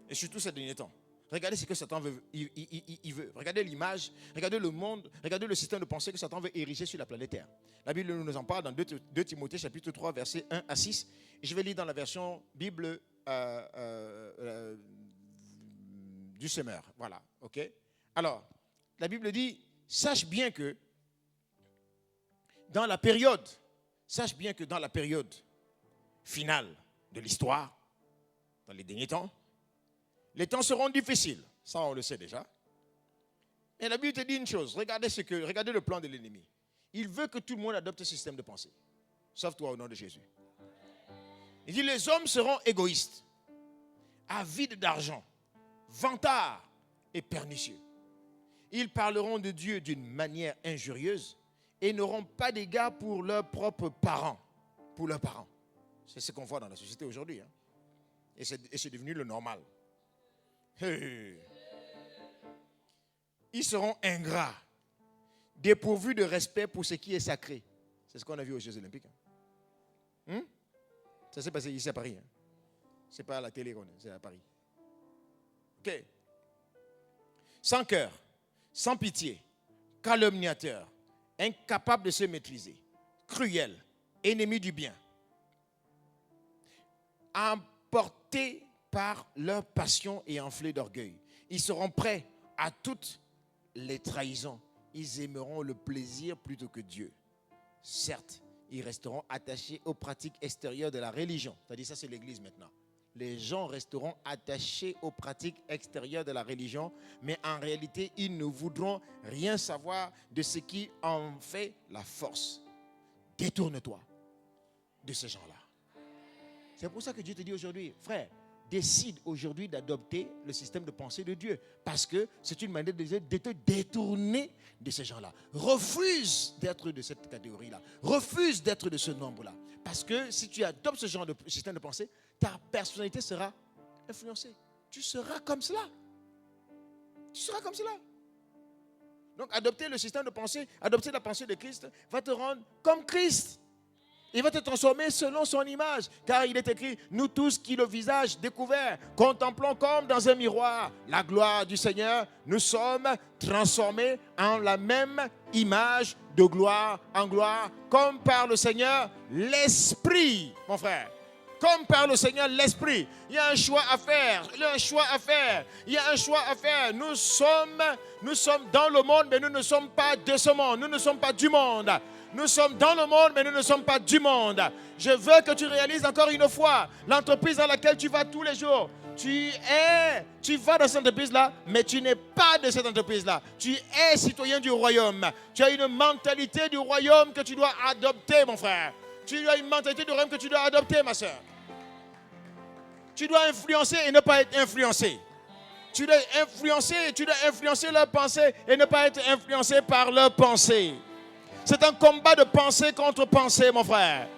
Et surtout ces derniers temps. Regardez ce que Satan veut. Il veut. Regardez l'image, regardez le monde, regardez le système de pensée que Satan veut ériger sur la planète Terre. La Bible nous en parle dans 2 Timothée chapitre 3 versets 1 à 6. Et je vais lire dans la version Bible du semeur. Voilà, ok. Alors, la Bible dit, sache bien que dans la période finale de l'histoire, dans les derniers temps, les temps seront difficiles. Ça, on le sait déjà. Et la Bible te dit une chose. Regardez le plan de l'ennemi. Il veut que tout le monde adopte ce système de pensée. Sauf toi au nom de Jésus. Il dit, les hommes seront égoïstes, avides d'argent, vantards et pernicieux. Ils parleront de Dieu d'une manière injurieuse et n'auront pas d'égard pour leurs propres parents. Pour leurs parents. C'est ce qu'on voit dans la société aujourd'hui. Hein. Et c'est devenu le normal. Hey. Ils seront ingrats, dépourvus de respect pour ce qui est sacré. C'est ce qu'on a vu aux Jeux Olympiques. Ça s'est passé ici à Paris. Hein. Ce n'est pas à la télé qu'on est, c'est à Paris. Ok. Sans cœur, sans pitié, calomniateur, incapable de se maîtriser, cruel, ennemi du bien, emportés par leur passion et enflés d'orgueil. Ils seront prêts à toutes les trahisons. Ils aimeront le plaisir plutôt que Dieu. Certes, ils resteront attachés aux pratiques extérieures de la religion. C'est-à-dire, ça c'est l'église maintenant. Les gens resteront attachés aux pratiques extérieures de la religion, mais en réalité, ils ne voudront rien savoir de ce qui en fait la force. Détourne-toi de ces gens-là. C'est pour ça que Dieu te dit aujourd'hui, frère, décide aujourd'hui d'adopter le système de pensée de Dieu, parce que c'est une manière de te détourner de ces gens-là. Refuse d'être de cette catégorie-là. Refuse d'être de ce nombre-là. Parce que si tu adoptes ce genre de système de pensée, ta personnalité sera influencée. Tu seras comme cela. Tu seras comme cela. Donc adopter le système de pensée, adopter la pensée de Christ va te rendre comme Christ. Il va te transformer selon son image. Car il est écrit, nous tous qui le visage découvert, contemplons comme dans un miroir la gloire du Seigneur, nous sommes transformés en la même image de gloire en gloire, comme par le Seigneur l'Esprit, mon frère. Comme par le Seigneur l'Esprit. Il y a un choix à faire. Il y a un choix à faire. Il y a un choix à faire. Nous sommes dans le monde, mais nous ne sommes pas de ce monde. Nous ne sommes pas du monde. Nous sommes dans le monde, mais nous ne sommes pas du monde. Je veux que tu réalises encore une fois l'entreprise dans laquelle tu vas tous les jours. Tu vas dans cette entreprise-là, mais tu n'es pas de cette entreprise-là. Tu es citoyen du royaume. Tu as une mentalité du royaume que tu dois adopter, mon frère. Tu as une mentalité du royaume que tu dois adopter, ma soeur. Tu dois influencer et ne pas être influencé. Tu dois influencer leurs pensées et ne pas être influencé par leurs pensées. C'est un combat de pensée contre pensée, mon frère.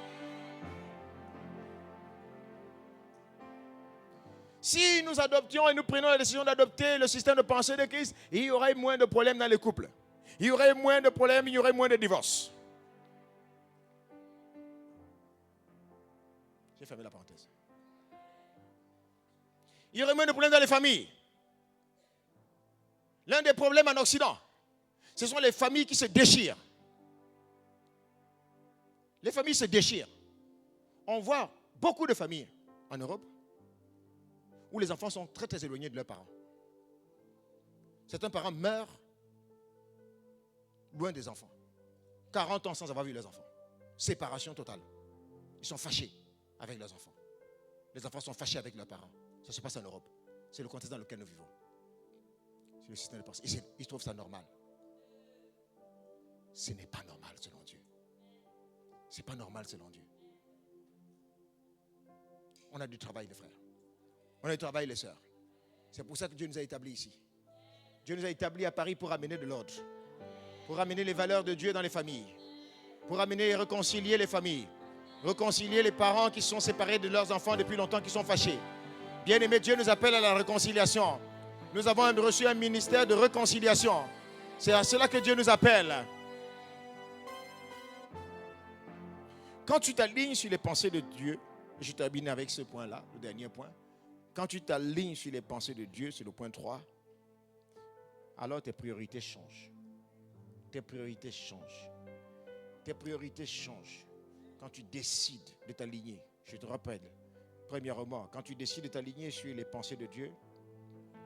Si nous adoptions et nous prenons la décision d'adopter le système de pensée de Christ, il y aurait moins de problèmes dans les couples. Il y aurait moins de problèmes, il y aurait moins de divorces. J'ai fermé la parenthèse. Il y aurait moins de problèmes dans les familles. L'un des problèmes en Occident, ce sont les familles qui se déchirent. Les familles se déchirent. On voit beaucoup de familles en Europe où les enfants sont très très éloignés de leurs parents. Certains parents meurent loin des enfants. 40 ans sans avoir vu leurs enfants. Séparation totale. Ils sont fâchés avec leurs enfants. Les enfants sont fâchés avec leurs parents. Ça se passe en Europe. C'est le contexte dans lequel nous vivons. C'est le système de pensée. Ils trouvent ça normal. Ce n'est pas normal selon Dieu. Ce n'est pas normal selon Dieu. On a du travail, les frères. On a du travail, les sœurs. C'est pour ça que Dieu nous a établis ici. Dieu nous a établis à Paris pour amener de l'ordre. Pour amener les valeurs de Dieu dans les familles. Pour amener et réconcilier les familles. Réconcilier les parents qui sont séparés de leurs enfants depuis longtemps, qui sont fâchés. Bien-aimé, Dieu nous appelle à la réconciliation. Nous avons reçu un ministère de réconciliation. C'est à cela que Dieu nous appelle. Quand tu t'alignes sur les pensées de Dieu, je termine avec ce point-là, le dernier point. Quand tu t'alignes sur les pensées de Dieu, c'est le point 3, alors tes priorités changent. Tes priorités changent. Tes priorités changent. Quand tu décides de t'aligner, je te rappelle, premièrement, quand tu décides de t'aligner sur les pensées de Dieu,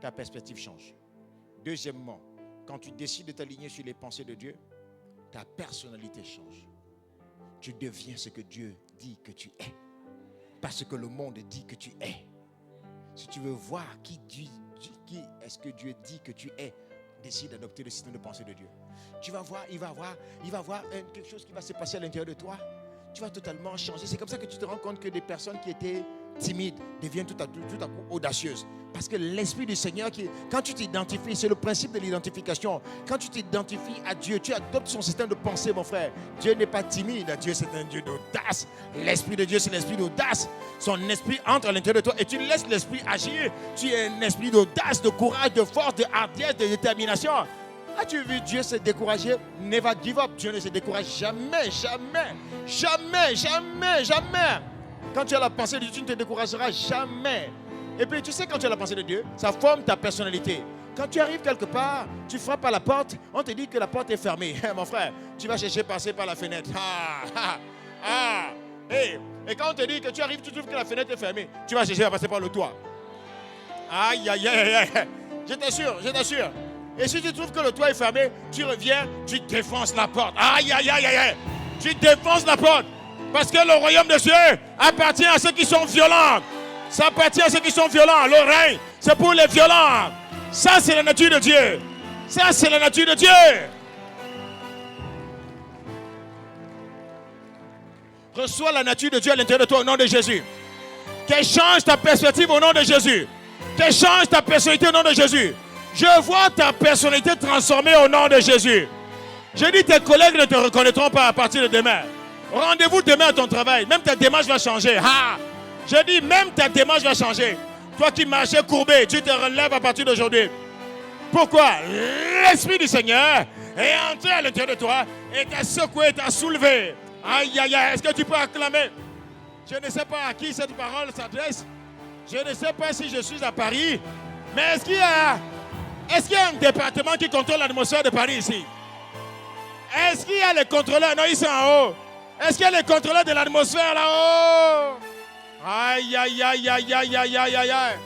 ta perspective change. Deuxièmement, quand tu décides de t'aligner sur les pensées de Dieu, ta personnalité change. Tu deviens ce que Dieu dit que tu es. Parce que le monde dit que tu es. Si tu veux voir qui est-ce que Dieu dit que tu es, décide d'adopter le système de pensée de Dieu. Tu vas voir, il va voir quelque chose qui va se passer à l'intérieur de toi. Tu vas totalement changer. C'est comme ça que tu te rends compte que des personnes qui étaient timides deviennent tout à coup audacieuses. Parce que l'Esprit du Seigneur, quand tu t'identifies, c'est le principe de l'identification. Quand tu t'identifies à Dieu, tu adoptes son système de pensée, mon frère. Dieu n'est pas timide. Dieu, c'est un Dieu d'audace. L'Esprit de Dieu, c'est l'Esprit d'audace. Son esprit entre à l'intérieur de toi et tu laisses l'Esprit agir. Tu es un esprit d'audace, de courage, de force, de hardiesse, de détermination. As-tu vu Dieu se décourager? Never give up. Dieu ne se décourage jamais, jamais, jamais, jamais, jamais. Quand tu as la pensée de Dieu, tu ne te décourageras jamais. Et puis, tu sais, quand tu as la pensée de Dieu, ça forme ta personnalité. Quand tu arrives quelque part, tu frappes à la porte, on te dit que la porte est fermée. Mon frère, tu vas chercher passer par la fenêtre. Et quand on te dit que tu arrives, tu trouves que la fenêtre est fermée, tu vas chercher à passer par le toit. Aïe, aïe, aïe, aïe. Je t'assure, je t'assure. Et si tu trouves que le toit est fermé, tu reviens, tu défonces la porte. Aïe, aïe, aïe, aïe, aïe. Tu défonces la porte. Parce que le royaume de Dieu appartient à ceux qui sont violents. Ça appartient à ceux qui sont violents. Le règne, c'est pour les violents. Ça, c'est la nature de Dieu. Ça, c'est la nature de Dieu. Reçois la nature de Dieu à l'intérieur de toi au nom de Jésus. Qu'elle change ta perspective au nom de Jésus. Qu'elle change ta personnalité au nom de Jésus. Je vois ta personnalité transformée au nom de Jésus. Je dis, tes collègues ne te reconnaîtront pas à partir de demain. Rendez-vous demain à ton travail. Même ta démarche va changer. Je dis, même ta démarche va changer. Toi qui marchais courbé, tu te relèves à partir d'aujourd'hui. Pourquoi? L'Esprit du Seigneur est entré à l'intérieur de toi et t'a secoué, t'a soulevé. Aïe, aïe, aïe. Est-ce que tu peux acclamer? Je ne sais pas à qui cette parole s'adresse. Je ne sais pas si je suis à Paris. Mais est-ce qu'il y a un département qui contrôle l'atmosphère de Paris ici? Est-ce qu'il y a les contrôleurs? Non, ils sont en haut. Est-ce qu'il y a les contrôleurs de l'atmosphère là-haut? Aïe, aïe, aïe, aïe, aïe, aïe, aïe, aïe, aïe.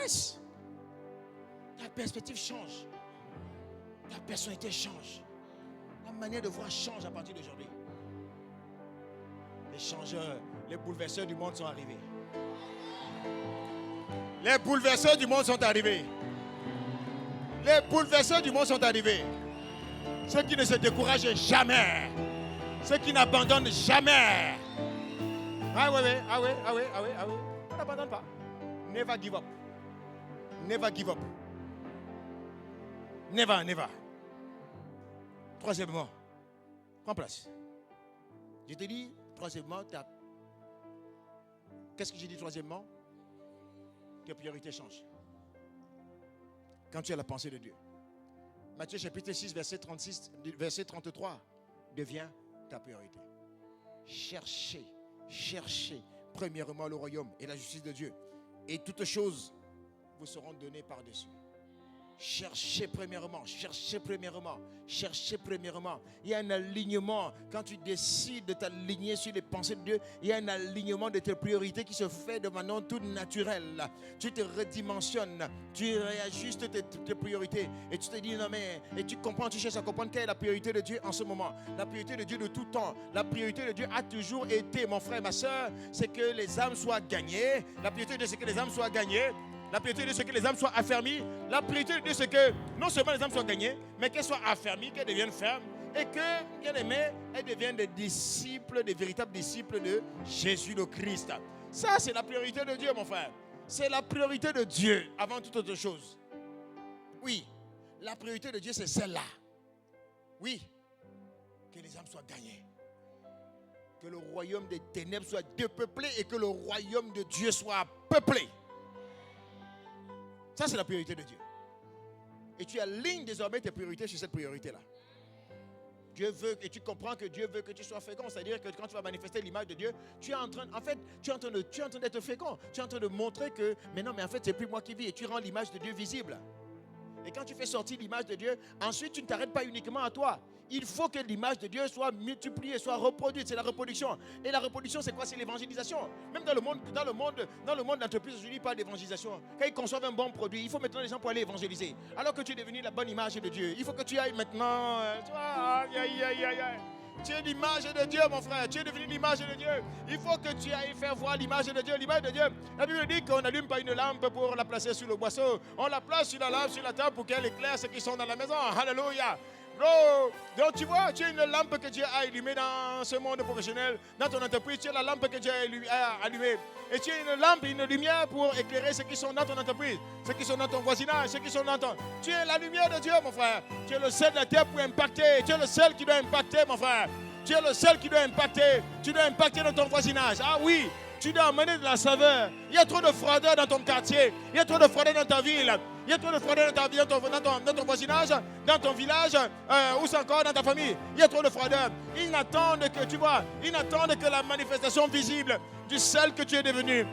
Yes. Ta perspective change. Ta personnalité change. La manière de voir change à partir d'aujourd'hui. Les changeurs, les bouleverseurs du monde sont arrivés. Les bouleverseurs du monde sont arrivés. Les bouleverseurs du monde sont arrivés. Ceux qui ne se découragent jamais. Ceux qui n'abandonnent jamais. Ah oui. On n'abandonne pas. Never give up. Never give up. Never, never. Troisièmement, prends place. Je te dis, troisièmement, qu'est-ce que j'ai dit troisièmement? Tes priorités changent. Quand tu as la pensée de Dieu. Matthieu chapitre 6, verset 36, verset 33 devient ta priorité. Cherchez premièrement le royaume et la justice de Dieu. Et toutes choses vous seront données par-dessus. Cherchez premièrement. Il y a un alignement. Quand tu décides de t'aligner sur les pensées de Dieu, il y a un alignement de tes priorités qui se fait de manière toute naturelle. Tu te redimensionnes, tu réajustes tes priorités. Et tu te dis, non mais, et tu comprends, tu cherches à comprendre quelle est la priorité de Dieu en ce moment. La priorité de Dieu de tout temps. La priorité de Dieu a toujours été, mon frère, ma soeur, c'est que les âmes soient gagnées. La priorité de Dieu, c'est que les âmes soient gagnées. La priorité de Dieu, c'est que les âmes soient affermies. La priorité de Dieu, c'est que non seulement les âmes soient gagnées, mais qu'elles soient affermies, qu'elles deviennent fermes et que, bien aimées, elles deviennent des disciples, des véritables disciples de Jésus le Christ. Ça, c'est la priorité de Dieu, mon frère. C'est la priorité de Dieu avant toute autre chose. Oui, la priorité de Dieu, c'est celle-là. Oui, que les âmes soient gagnées. Que le royaume des ténèbres soit dépeuplé et que le royaume de Dieu soit peuplé. Ça, c'est la priorité de Dieu. Et tu alignes désormais tes priorités sur cette priorité-là. Dieu veut, et tu comprends que Dieu veut que tu sois fécond. C'est-à-dire que quand tu vas manifester l'image de Dieu, tu es en train d'être fécond. Tu es en train de montrer que, mais non, mais en fait, c'est plus moi qui vis. Et tu rends l'image de Dieu visible. Et quand tu fais sortir l'image de Dieu, ensuite, tu ne t'arrêtes pas uniquement à toi. Il faut que l'image de Dieu soit multipliée, soit reproduite. C'est la reproduction. Et la reproduction, c'est quoi? C'est l'évangélisation. Même dans le monde d'entreprise, je ne dis pas d'évangélisation. Quand ils conçoivent un bon produit, il faut maintenant les gens pour aller évangéliser. Alors que tu es devenu la bonne image de Dieu, il faut que tu ailles maintenant. Tu vois, tu es l'image de Dieu, mon frère. Tu es devenu l'image de Dieu. Il faut que tu ailles faire voir l'image de Dieu. L'image de Dieu. La Bible dit qu'on n'allume pas une lampe pour la placer sur le boisseau. On la place sur la lampe, sur la table pour qu'elle éclaire ceux qui sont dans la maison. Alléluia. Bro, donc tu vois, tu as une lampe que Dieu a allumée dans ce monde professionnel, dans ton entreprise, tu as la lampe que Dieu a allumée. Et tu as une lampe, une lumière pour éclairer ceux qui sont dans ton entreprise, ceux qui sont dans ton voisinage, ceux qui sont dans ton... Tu es la lumière de Dieu, mon frère. Tu es le seul de la terre pour impacter. Tu es le seul qui doit impacter, mon frère. Tu es le seul qui doit impacter. Tu dois impacter dans ton voisinage. Ah oui, Tu dois amener de la saveur. Il y a trop de froideur dans ton quartier. Il y a trop de froideur dans ta ville. Il y a trop de froideur dans ta vie, dans ton voisinage, dans ton village, ou c'est encore dans ta famille. Il y a trop de froideur. Ils n'attendent que, tu vois, ils n'attendent que la manifestation visible du sel que tu es devenu.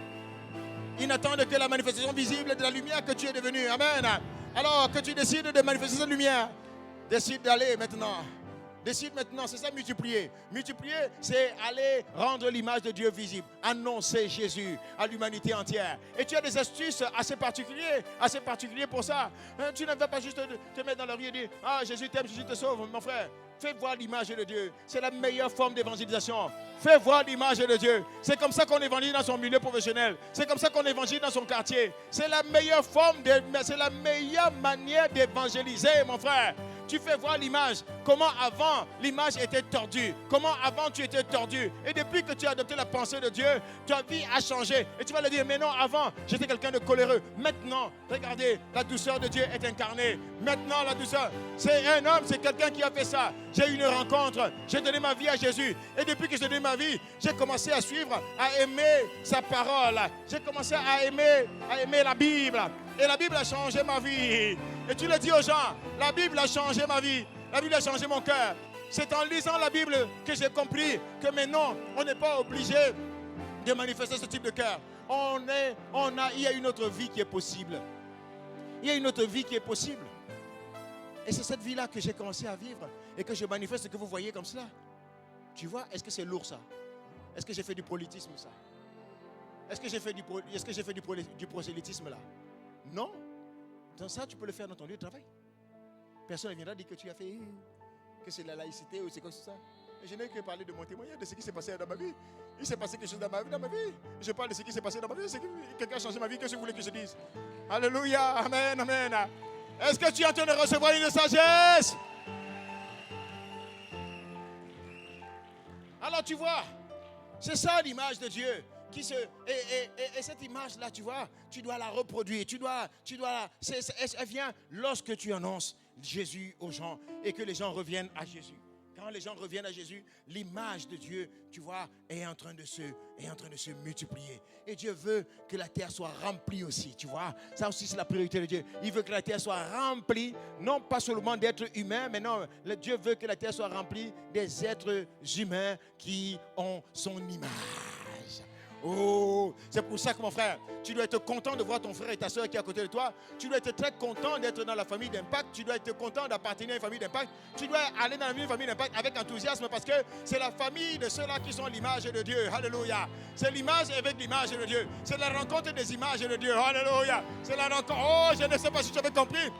Ils n'attendent que la manifestation visible de la lumière que tu es devenu. Amen. Alors que tu décides de manifester cette lumière, décide d'aller maintenant. Décide maintenant, c'est ça multiplier. Multiplier, c'est aller rendre l'image de Dieu visible. Annoncer Jésus à l'humanité entière. Et tu as des astuces assez particulières pour ça. Tu ne vas pas juste te mettre dans la rue et dire, ah, Jésus t'aime, Jésus te sauve, mon frère. Fais voir l'image de Dieu. C'est la meilleure forme d'évangélisation. Fais voir l'image de Dieu. C'est comme ça qu'on évangélise dans son milieu professionnel. C'est comme ça qu'on évangélise dans son quartier. C'est la meilleure forme, c'est la meilleure manière d'évangéliser, mon frère. Tu fais voir l'image. Comment avant l'image était tordue. Comment avant tu étais tordu. Et depuis que tu as adopté la pensée de Dieu, ta vie a changé. Et tu vas le dire, mais non, avant j'étais quelqu'un de coléreux. Maintenant, regardez, la douceur de Dieu est incarnée. Maintenant, la douceur, c'est un homme, c'est quelqu'un qui a fait ça. J'ai eu une rencontre, j'ai donné ma vie à Jésus. Et depuis que j'ai donné ma vie, j'ai commencé à suivre, à aimer sa parole. J'ai commencé à aimer la Bible. Et la Bible a changé ma vie. Et tu le dis aux gens, la Bible a changé ma vie. La Bible a changé mon cœur. C'est en lisant la Bible que j'ai compris que maintenant, on n'est pas obligé de manifester ce type de cœur. Il y a une autre vie qui est possible. Il y a une autre vie qui est possible. Et c'est cette vie-là que j'ai commencé à vivre et que je manifeste ce que vous voyez comme cela. Tu vois, est-ce que c'est lourd ça? Est-ce que j'ai fait du politisme ça? Est-ce que j'ai fait du prosélytisme là? Non. Dans ça, tu peux le faire dans ton lieu de travail. Personne ne viendra dire que tu as fait, que c'est la laïcité ou c'est quoi que ça. Et je n'ai que parler de mon témoignage, de ce qui s'est passé dans ma vie. Il s'est passé quelque chose dans ma vie. Je parle de ce qui s'est passé dans ma vie. Quelqu'un a changé ma vie, qu'est-ce que vous voulez que je dise? Alléluia, amen, amen. Est-ce que tu es en train de recevoir une sagesse? Alors tu vois, c'est ça l'image de Dieu. Et cette image-là, tu vois, tu dois la reproduire. Elle vient lorsque tu annonces Jésus aux gens et que les gens reviennent à Jésus. Quand les gens reviennent à Jésus, l'image de Dieu, tu vois, est en train de se multiplier. Et Dieu veut que la terre soit remplie aussi, tu vois. Ça aussi, c'est la priorité de Dieu. Il veut que la terre soit remplie, non pas seulement d'êtres humains, mais non, Dieu veut que la terre soit remplie des êtres humains qui ont son image. Oh, c'est pour ça que mon frère, tu dois être content de voir ton frère et ta soeur qui est à côté de toi. Tu dois être très content d'être dans la famille d'Impact. Tu dois être content d'appartenir à une famille d'Impact. Tu dois aller dans une famille d'Impact avec enthousiasme parce que c'est la famille de ceux-là qui sont l'image de Dieu. Alléluia. C'est l'image avec l'image de Dieu. C'est la rencontre des images de Dieu. Alléluia. C'est la rencontre. Oh, je ne sais pas si tu avais compris.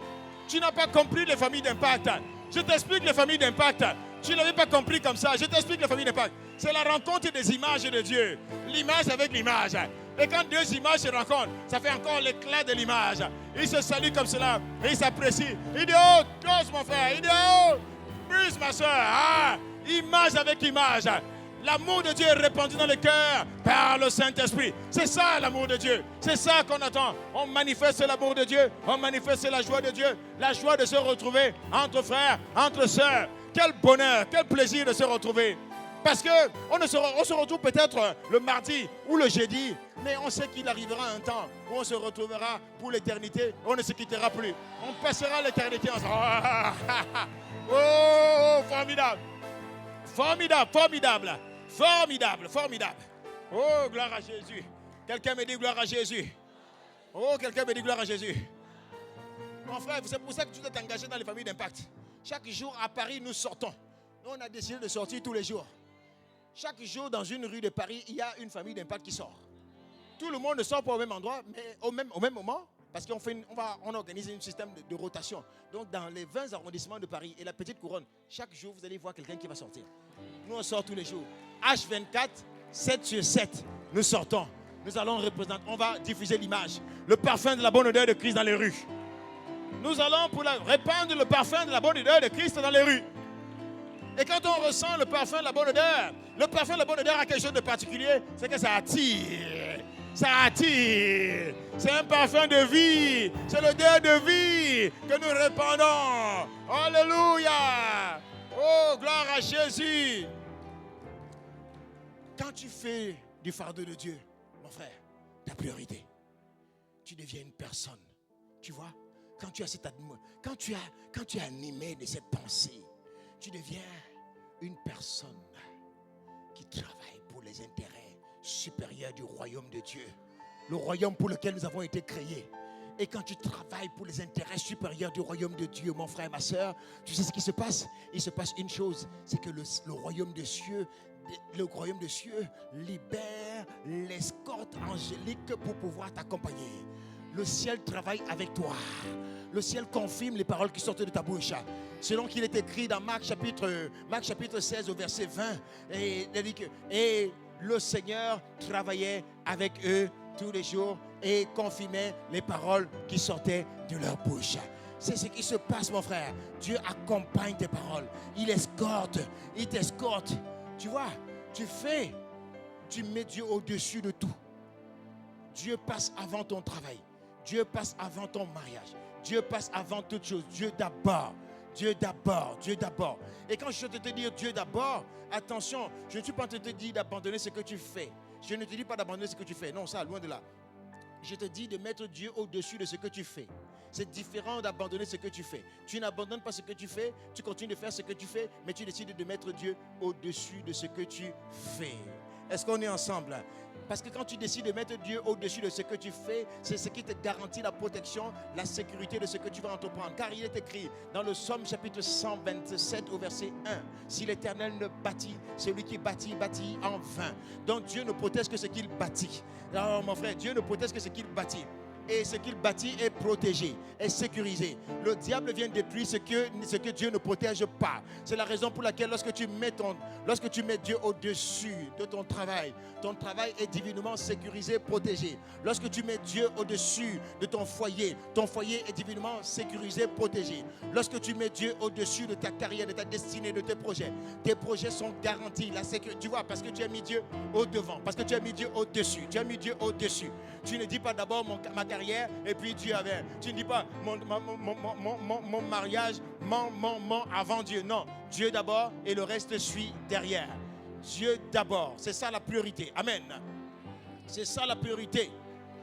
Tu n'as pas compris les familles d'Impact. Je t'explique les familles d'Impact. Tu ne l'avais pas compris comme ça. Je t'explique les familles d'Impact. C'est la rencontre des images de Dieu. L'image avec l'image. Et quand deux images se rencontrent, ça fait encore l'éclat de l'image. Ils se saluent comme cela. Et ils s'apprécient. Il dit, oh, close mon frère. Il dit, oh, plus ma soeur. Ah, image avec image. L'amour de Dieu est répandu dans le cœur par le Saint-Esprit. C'est ça l'amour de Dieu. C'est ça qu'on attend. On manifeste l'amour de Dieu. On manifeste la joie de Dieu. La joie de se retrouver entre frères, entre sœurs. Quel bonheur, quel plaisir de se retrouver. Parce qu'on se retrouve peut-être le mardi ou le jeudi, mais on sait qu'il arrivera un temps où on se retrouvera pour l'éternité. On ne se quittera plus. On passera l'éternité ensemble. Oh, formidable. Formidable, formidable. Formidable, formidable. Oh, gloire à Jésus. Quelqu'un me dit gloire à Jésus. Oh, quelqu'un me dit gloire à Jésus. Mon frère, c'est pour ça que tu dois t'engager dans les familles d'impact. Chaque jour à Paris, nous sortons. Nous, on a décidé de sortir tous les jours. Chaque jour, dans une rue de Paris, il y a une famille d'impact qui sort. Tout le monde ne sort pas au même endroit, mais au même moment, parce qu'on organise un système de rotation. Donc, dans les 20 arrondissements de Paris et la petite couronne, chaque jour, vous allez voir quelqu'un qui va sortir. Nous, on sort tous les jours. H24, 7 sur 7, nous sortons. Nous allons représenter, on va diffuser l'image, le parfum de la bonne odeur de Christ dans les rues. Nous allons répandre le parfum de la bonne odeur de Christ dans les rues. Et quand on ressent le parfum de la bonne odeur a quelque chose de particulier, c'est que ça attire. Ça attire. C'est un parfum de vie. C'est l'odeur de vie que nous répandons. Alléluia. Oh, gloire à Jésus. Quand tu fais du fardeau de Dieu, mon frère, ta priorité. Tu deviens une personne. Tu vois, quand tu as quand tu es animé de cette pensée, tu deviens une personne qui travaille pour les intérêts supérieurs du royaume de Dieu. Le royaume pour lequel nous avons été créés. Et quand tu travailles pour les intérêts supérieurs du royaume de Dieu, mon frère et ma soeur, tu sais ce qui se passe? Il se passe une chose, c'est que le royaume de cieux, libère l'escorte angélique pour pouvoir t'accompagner. Le ciel travaille avec toi. Le ciel confirme les paroles qui sortent de ta bouche. Selon qu'il est écrit dans Marc chapitre 16 au verset 20. Et il dit que le Seigneur travaillait avec eux tous les jours et confirmait les paroles qui sortaient de leur bouche. C'est ce qui se passe, mon frère. Dieu accompagne tes paroles. Il t'escorte. Tu vois, tu mets Dieu au-dessus de tout. Dieu passe avant ton travail. Dieu passe avant ton mariage. Dieu passe avant toute chose. Dieu d'abord. Dieu d'abord. Dieu d'abord. Et quand je te dis Dieu d'abord, attention, je ne suis pas en train de te dire d'abandonner ce que tu fais. Je ne te dis pas d'abandonner ce que tu fais. Non, ça, loin de là. Je te dis de mettre Dieu au-dessus de ce que tu fais. C'est différent d'abandonner ce que tu fais. Tu n'abandonnes pas ce que tu fais, tu continues de faire ce que tu fais, mais tu décides de mettre Dieu au-dessus de ce que tu fais. Est-ce qu'on est ensemble? Parce que quand tu décides de mettre Dieu au-dessus de ce que tu fais, c'est ce qui te garantit la protection, la sécurité de ce que tu vas entreprendre. Car il est écrit dans le Psaume chapitre 127 au verset 1, si l'Éternel ne bâtit, celui qui bâtit en vain. Donc Dieu ne protège que ce qu'il bâtit. Alors mon frère, Dieu ne protège que ce qu'il bâtit. Et ce qu'il bâtit est protégé, est sécurisé. Le diable vient détruire ce que Dieu ne protège pas. C'est la raison pour laquelle lorsque tu mets Dieu au-dessus de ton travail est divinement sécurisé, protégé. Lorsque tu mets Dieu au-dessus de ton foyer est divinement sécurisé, protégé. Lorsque tu mets Dieu au-dessus de ta carrière, de ta destinée, de tes projets sont garantis. La sécurité, tu vois, parce que tu as mis Dieu au-devant, parce que tu as mis Dieu au-dessus. Tu as mis Dieu au-dessus. Tu ne dis pas d'abord ma carrière et puis Dieu avait. Tu ne dis pas mon mariage, avant Dieu. Non, Dieu d'abord et le reste suit derrière. Dieu d'abord, c'est ça la priorité. Amen. C'est ça la priorité.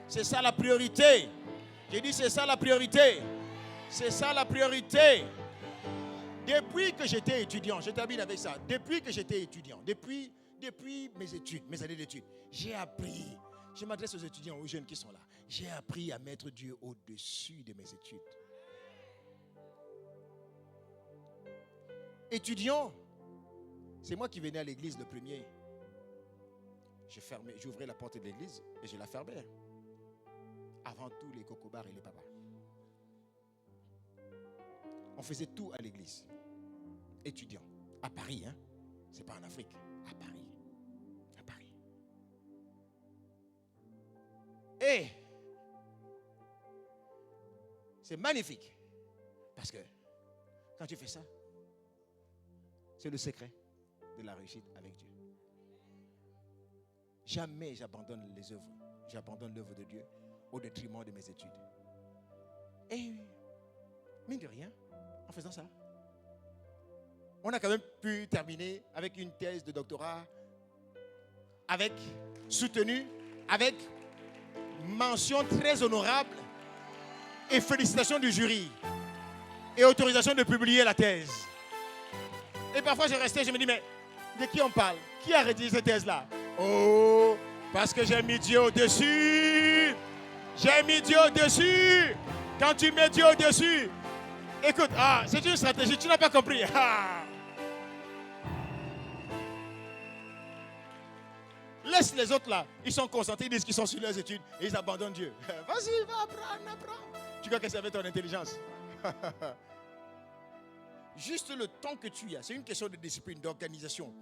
C'est ça la priorité. J'ai dit c'est ça la priorité. C'est ça la priorité. Depuis que j'étais étudiant, je termine avec ça. Depuis que j'étais étudiant, depuis mes études, mes années d'études, j'ai appris. Je m'adresse aux étudiants, aux jeunes qui sont là. J'ai appris à mettre Dieu au-dessus de mes études. Étudiant, c'est moi qui venais à l'église le premier. J'ouvrais la porte de l'église et je la fermais. Avant tout, les cocobars et les papas. On faisait tout à l'église. Étudiant. À Paris, hein. C'est pas en Afrique. À Paris. Et c'est magnifique. Parce que quand tu fais ça, c'est le secret de la réussite avec Dieu. Jamais j'abandonne les œuvres. J'abandonne l'œuvre de Dieu au détriment de mes études. Et mine de rien, en faisant ça, on a quand même pu terminer avec une thèse de doctorat, soutenue, avec mention très honorable et félicitations du jury et autorisation de publier la thèse. Et parfois je restais, je me dis mais de qui on parle? Qui a rédigé cette thèse-là? Oh, parce que j'ai mis Dieu au-dessus. J'ai mis Dieu au-dessus. Quand tu mets Dieu au-dessus, écoute, c'est une stratégie, tu n'as pas compris. Laisse les autres là, ils sont concentrés, ils disent qu'ils sont sur leurs études et ils abandonnent Dieu. Vas-y, va apprends. Tu crois que c'est avec ton intelligence? Juste le temps que tu as, c'est une question de discipline, d'organisation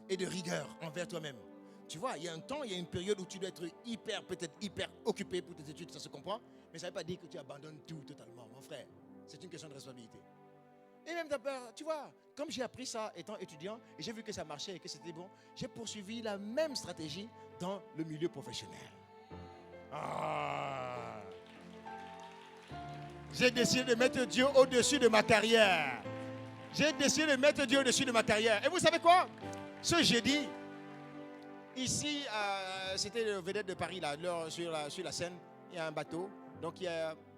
et de rigueur envers toi-même. Tu vois, il y a un temps, il y a une période où tu dois être peut-être hyper occupé pour tes études, ça se comprend, mais ça ne veut pas dire que tu abandonnes tout totalement, mon frère. C'est une question de responsabilité. Et même d'abord, tu vois, comme j'ai appris ça étant étudiant, et j'ai vu que ça marchait et que c'était bon, j'ai poursuivi la même stratégie dans le milieu professionnel. J'ai décidé de mettre Dieu au-dessus de ma carrière. Et vous savez quoi? Ce jeudi, Ici, c'était le vedette de Paris, là, sur la Seine. Il y a un bateau. Donc, il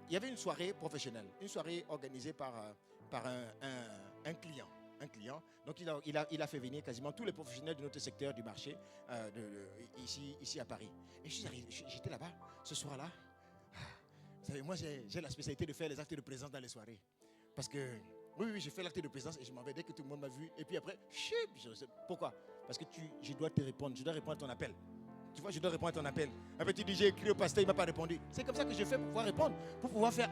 y avait une soirée professionnelle. Une soirée organisée par un client. Un client. Donc, il a fait venir quasiment tous les professionnels de notre secteur du marché ici à Paris. Et j'étais là-bas ce soir-là. Vous savez, moi, j'ai la spécialité de faire les actes de présence dans les soirées. Parce que, oui, j'ai fait l'acte de présence et je m'en vais dès que tout le monde m'a vu. Et puis après, pourquoi? Parce que je dois te répondre, je dois répondre à ton appel. Tu vois, je dois répondre à ton appel. Un petit DJ j'ai écrit au pasteur, il ne m'a pas répondu. C'est comme ça que je fais pour pouvoir répondre, pour pouvoir faire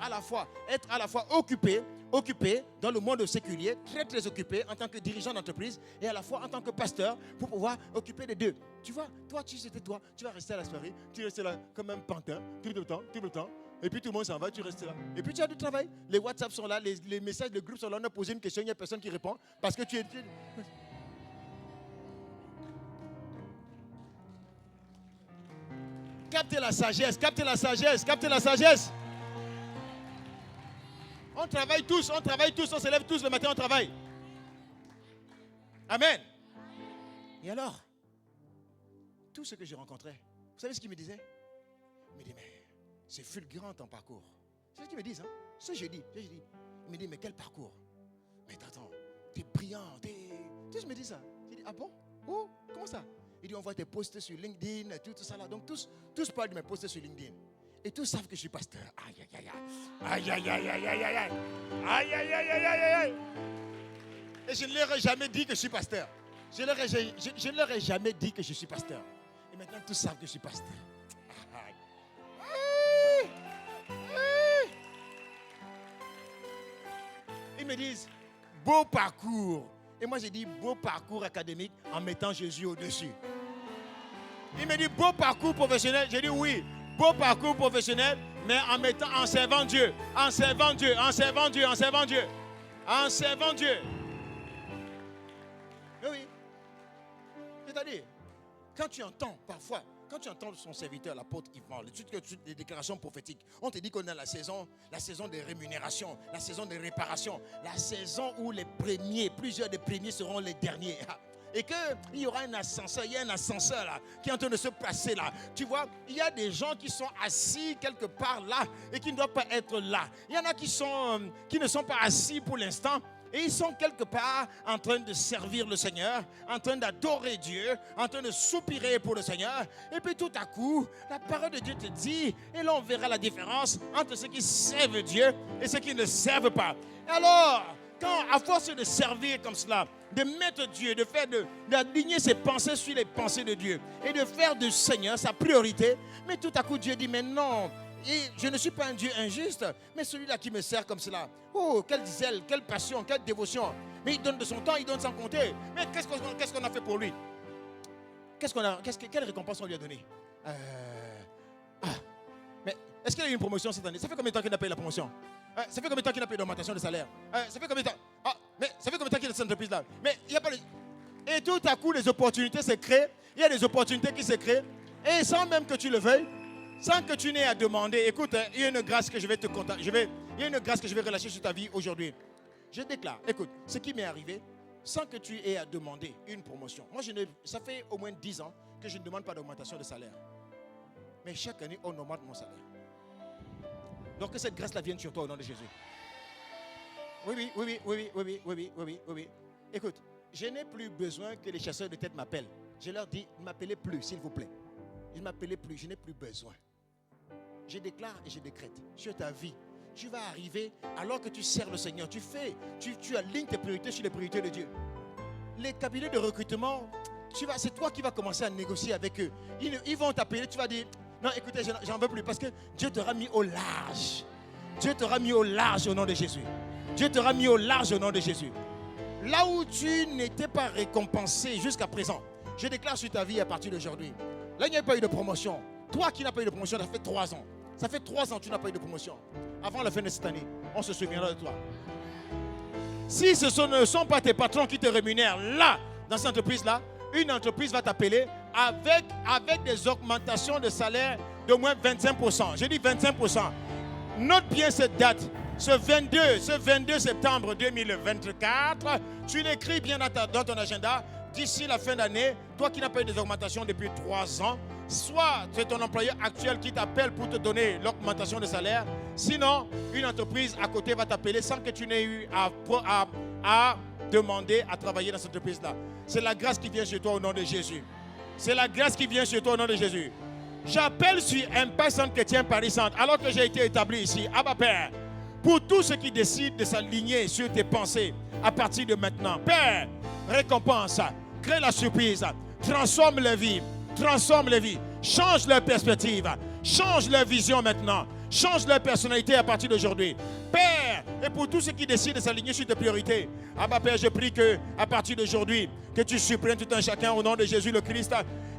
être à la fois occupé dans le monde séculier, très très occupé en tant que dirigeant d'entreprise et à la fois en tant que pasteur pour pouvoir occuper les deux. Tu vois, toi, tu vas rester à la soirée, tu restes là comme un pantin, tout le temps. Et puis tout le monde s'en va, tu restes là. Et puis tu as du travail. Les WhatsApp sont là, les messages, les groupes sont là. On a posé une question, il n'y a personne qui répond parce que tu es... Captez la sagesse, captez la sagesse, captez la sagesse. On travaille tous, on se lève tous le matin, on travaille. Amen. Et alors, tout ce que je rencontrais, vous savez ce qu'ils me disaient? Ils me disaient, mais c'est fulgurant ton parcours. C'est ce qu'ils me disent, hein? Ce que je dis. Ils me disent, mais quel parcours? Mais attends, t'es brillant, tous me disent ça. Je dis, ah bon? Oh, comment ça? Il dit, on voit tes posts sur LinkedIn, tout ça là. Donc tous parlent de mes posts sur LinkedIn. Et tous savent que je suis pasteur. Aïe. Et je ne leur ai jamais dit que je suis pasteur. Je ne leur ai jamais dit que je suis pasteur. Et maintenant, tous savent que je suis pasteur. Ils me disent, beau parcours. Et moi, j'ai dit, beau parcours académique en mettant Jésus au-dessus. Il me dit, beau parcours professionnel. J'ai dit, oui, beau parcours professionnel, mais en servant Dieu. En servant Dieu. Oui. C'est-à-dire, quand tu entends son serviteur, l'apôtre Yvan, les déclarations prophétiques, on te dit qu'on est la saison de rémunération, la saison de réparation, la saison où plusieurs des premiers seront les derniers. Et qu'il y aura un ascenseur, là, qui est en train de se placer là. Tu vois, il y a des gens qui sont assis quelque part là et qui ne doivent pas être là. Il y en a qui ne sont pas assis pour l'instant. Et ils sont quelque part en train de servir le Seigneur, en train d'adorer Dieu, en train de soupirer pour le Seigneur. Et puis tout à coup, la parole de Dieu te dit, et là on verra la différence entre ceux qui servent Dieu et ceux qui ne servent pas. Alors, à force de servir comme cela, de mettre Dieu, d'aligner ses pensées sur les pensées de Dieu et de faire du Seigneur sa priorité, mais tout à coup Dieu dit, mais non, et je ne suis pas un Dieu injuste, mais celui-là qui me sert comme cela. Oh, quel zèle, quelle passion, quelle dévotion. Mais il donne de son temps, il donne sans compter. Mais qu'est-ce qu'on a fait pour lui? Quelle récompense on lui a donné? Mais est-ce qu'il a eu une promotion cette année? Ça fait combien de temps qu'il n'a pas eu la promotion? Ça fait combien de temps qu'il n'a pas eu d'augmentation de salaire? Ça fait combien de temps? Mais ça fait combien de temps qu'il est dans cette entreprise-là? Mais il n'y a pas Et tout à coup, les opportunités se créent. Il y a des opportunités qui se créent. Et sans même que tu le veuilles, sans que tu n'aies à demander, écoute, il y a une grâce que je vais te contacter. Il y a une grâce que je vais relâcher sur ta vie aujourd'hui. Je déclare, écoute, ce qui m'est arrivé, sans que tu aies à demander une promotion. Moi, ça fait au moins 10 ans que je ne demande pas d'augmentation de salaire. Mais chaque année, on augmente mon salaire. Donc que cette grâce-là vienne sur toi au nom de Jésus. Oui. Écoute, je n'ai plus besoin que les chasseurs de tête m'appellent. Je leur dis, ne m'appelez plus, s'il vous plaît. Ne m'appelez plus, je n'ai plus besoin. Je déclare et je décrète sur ta vie. Tu vas arriver, alors que tu sers le Seigneur, tu alignes tes priorités sur les priorités de Dieu. Les cabinets de recrutement, c'est toi qui vas commencer à négocier avec eux. Ils vont t'appeler, tu vas dire, non, écoutez, j'en veux plus parce que Dieu t'aura mis au large. Dieu t'aura mis au large au nom de Jésus. Dieu t'aura mis au large au nom de Jésus. Là où tu n'étais pas récompensé jusqu'à présent, je déclare sur ta vie à partir d'aujourd'hui. Là, il n'y a pas eu de promotion. Toi qui n'as pas eu de promotion, ça fait 3 ans. Ça fait 3 ans que tu n'as pas eu de promotion. Avant la fin de cette année, on se souviendra de toi. Si ce ne sont pas tes patrons qui te rémunèrent là, dans cette entreprise-là, une entreprise va t'appeler avec des augmentations de salaire de moins 25%. Je dis 25%. Note bien cette date. Ce 22 septembre 2024, tu l'écris bien dans ton agenda. d'ici la fin d'année, toi qui n'as pas eu des augmentations depuis 3 ans, soit c'est ton employeur actuel qui t'appelle pour te donner l'augmentation de salaire, sinon une entreprise à côté va t'appeler sans que tu n'aies eu à demander à travailler dans cette entreprise-là. C'est la grâce qui vient sur toi au nom de Jésus. C'est la grâce qui vient sur toi au nom de Jésus. J'appelle sur Impact Centre Chrétien Paris Centre, alors que j'ai été établi ici, Abba Père, pour tous ceux qui décident de s'aligner sur tes pensées à partir de maintenant. Père, récompense, crée la surprise, transforme les vies, change leur perspective, change leur vision maintenant, change leur personnalité à partir d'aujourd'hui. Père, et pour tous ceux qui décident de s'aligner sur tes priorités, Abba Père, je prie que à partir d'aujourd'hui, que tu supplées tout un chacun au nom de Jésus le Christ.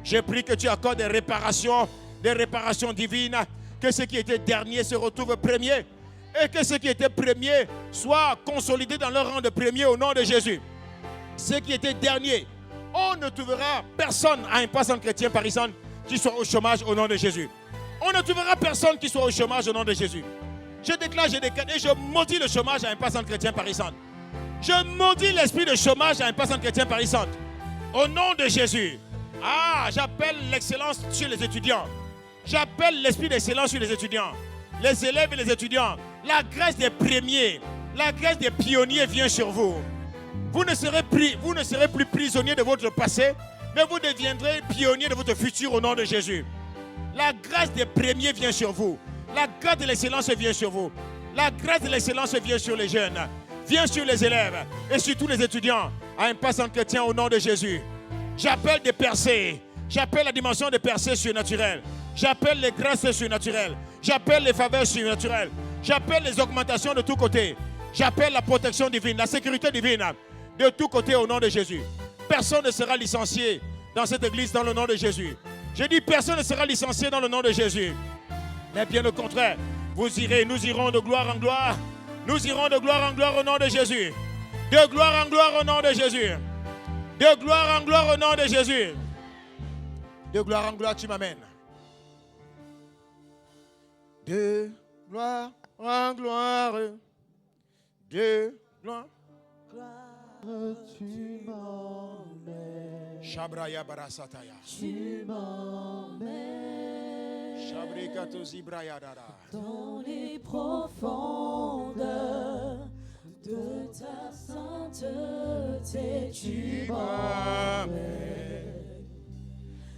Je prie que tu accordes des réparations divines, que ce qui était dernier se retrouve premier, et que ceux qui étaient premiers soient consolidés dans leur rang de premier au nom de Jésus. Ceux qui étaient derniers, on ne trouvera personne à Impact Centre Chrétien Paris Centre qui soit au chômage au nom de Jésus. On ne trouvera personne qui soit au chômage au nom de Jésus. Je déclare et je maudis le chômage à Impact Centre Chrétien Paris Centre. Je maudis l'esprit de chômage à Impact Centre Chrétien Paris Centre. Au nom de Jésus. Ah, j'appelle l'excellence sur les étudiants. J'appelle l'esprit d'excellence sur les étudiants. Les élèves et les étudiants. La grâce des premiers, la grâce des pionniers vient sur vous. Vous ne serez plus prisonniers de votre passé, mais vous deviendrez pionniers de votre futur au nom de Jésus. La grâce des premiers vient sur vous. La grâce de l'excellence vient sur vous. La grâce de l'excellence vient sur les jeunes, vient sur les élèves et sur tous les étudiants à Impact Centre Chrétien au nom de Jésus. J'appelle des percées. J'appelle la dimension des percées surnaturelles. J'appelle les grâces surnaturelles. J'appelle les faveurs surnaturelles. J'appelle les augmentations de tous côtés. J'appelle la protection divine, la sécurité divine de tous côtés au nom de Jésus. Personne ne sera licencié dans cette église dans le nom de Jésus. Je dis personne ne sera licencié dans le nom de Jésus. Mais bien au contraire, nous irons de gloire en gloire. Nous irons de gloire en gloire au nom de Jésus. De gloire en gloire au nom de Jésus. De gloire en gloire au nom de Jésus. De gloire en gloire, tu m'amènes. De gloire en gloire. De gloire. Tu m'emmènes. Shabraya barasataya. Tu m'emmènes. Shabrikatozi brayadara. Dans les profondeurs de ta sainteté, tu m'emmènes.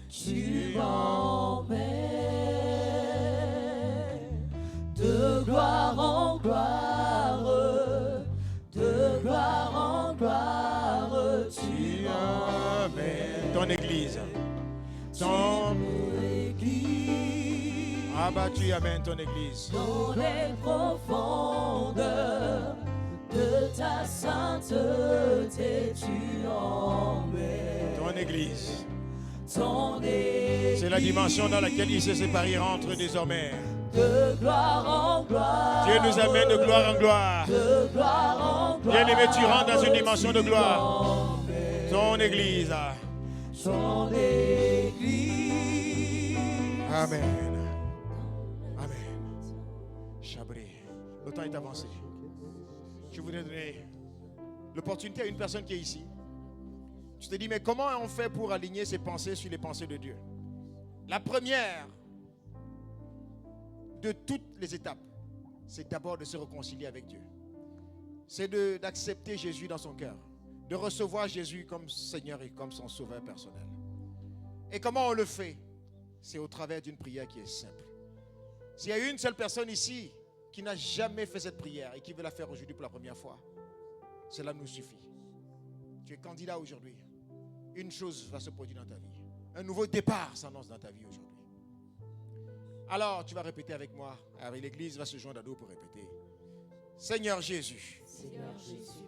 Tu m'emmènes. De gloire en gloire. De gloire en gloire, tu m'emmènes. Ton église. Ton église. Ah bah tu amènes ton église. Dans les profondeurs de ta sainteté, tu emmènes. Ton église. Ton église. C'est la dimension dans laquelle il se séparera entre désormais. De gloire en gloire. Dieu nous amène de gloire en gloire. De gloire en gloire. Bien-aimé, tu rentres dans une dimension de gloire. Ton église. Ton église. Amen. Amen. Chabré. Le temps est avancé. Je voudrais donner l'opportunité à une personne qui est ici. Tu te dis, mais comment on fait pour aligner ses pensées sur les pensées de Dieu? La première de toutes les étapes, c'est d'abord de se réconcilier avec Dieu. C'est d'accepter Jésus dans son cœur, de recevoir Jésus comme Seigneur et comme son sauveur personnel. Et comment on le fait? C'est au travers d'une prière qui est simple. S'il y a une seule personne ici qui n'a jamais fait cette prière et qui veut la faire aujourd'hui pour la première fois, cela nous suffit. Tu es candidat aujourd'hui. Une chose va se produire dans ta vie. Un nouveau départ s'annonce dans ta vie aujourd'hui. Alors, tu vas répéter avec moi. Avec l'église va se joindre à nous pour répéter. Seigneur Jésus. Seigneur Jésus.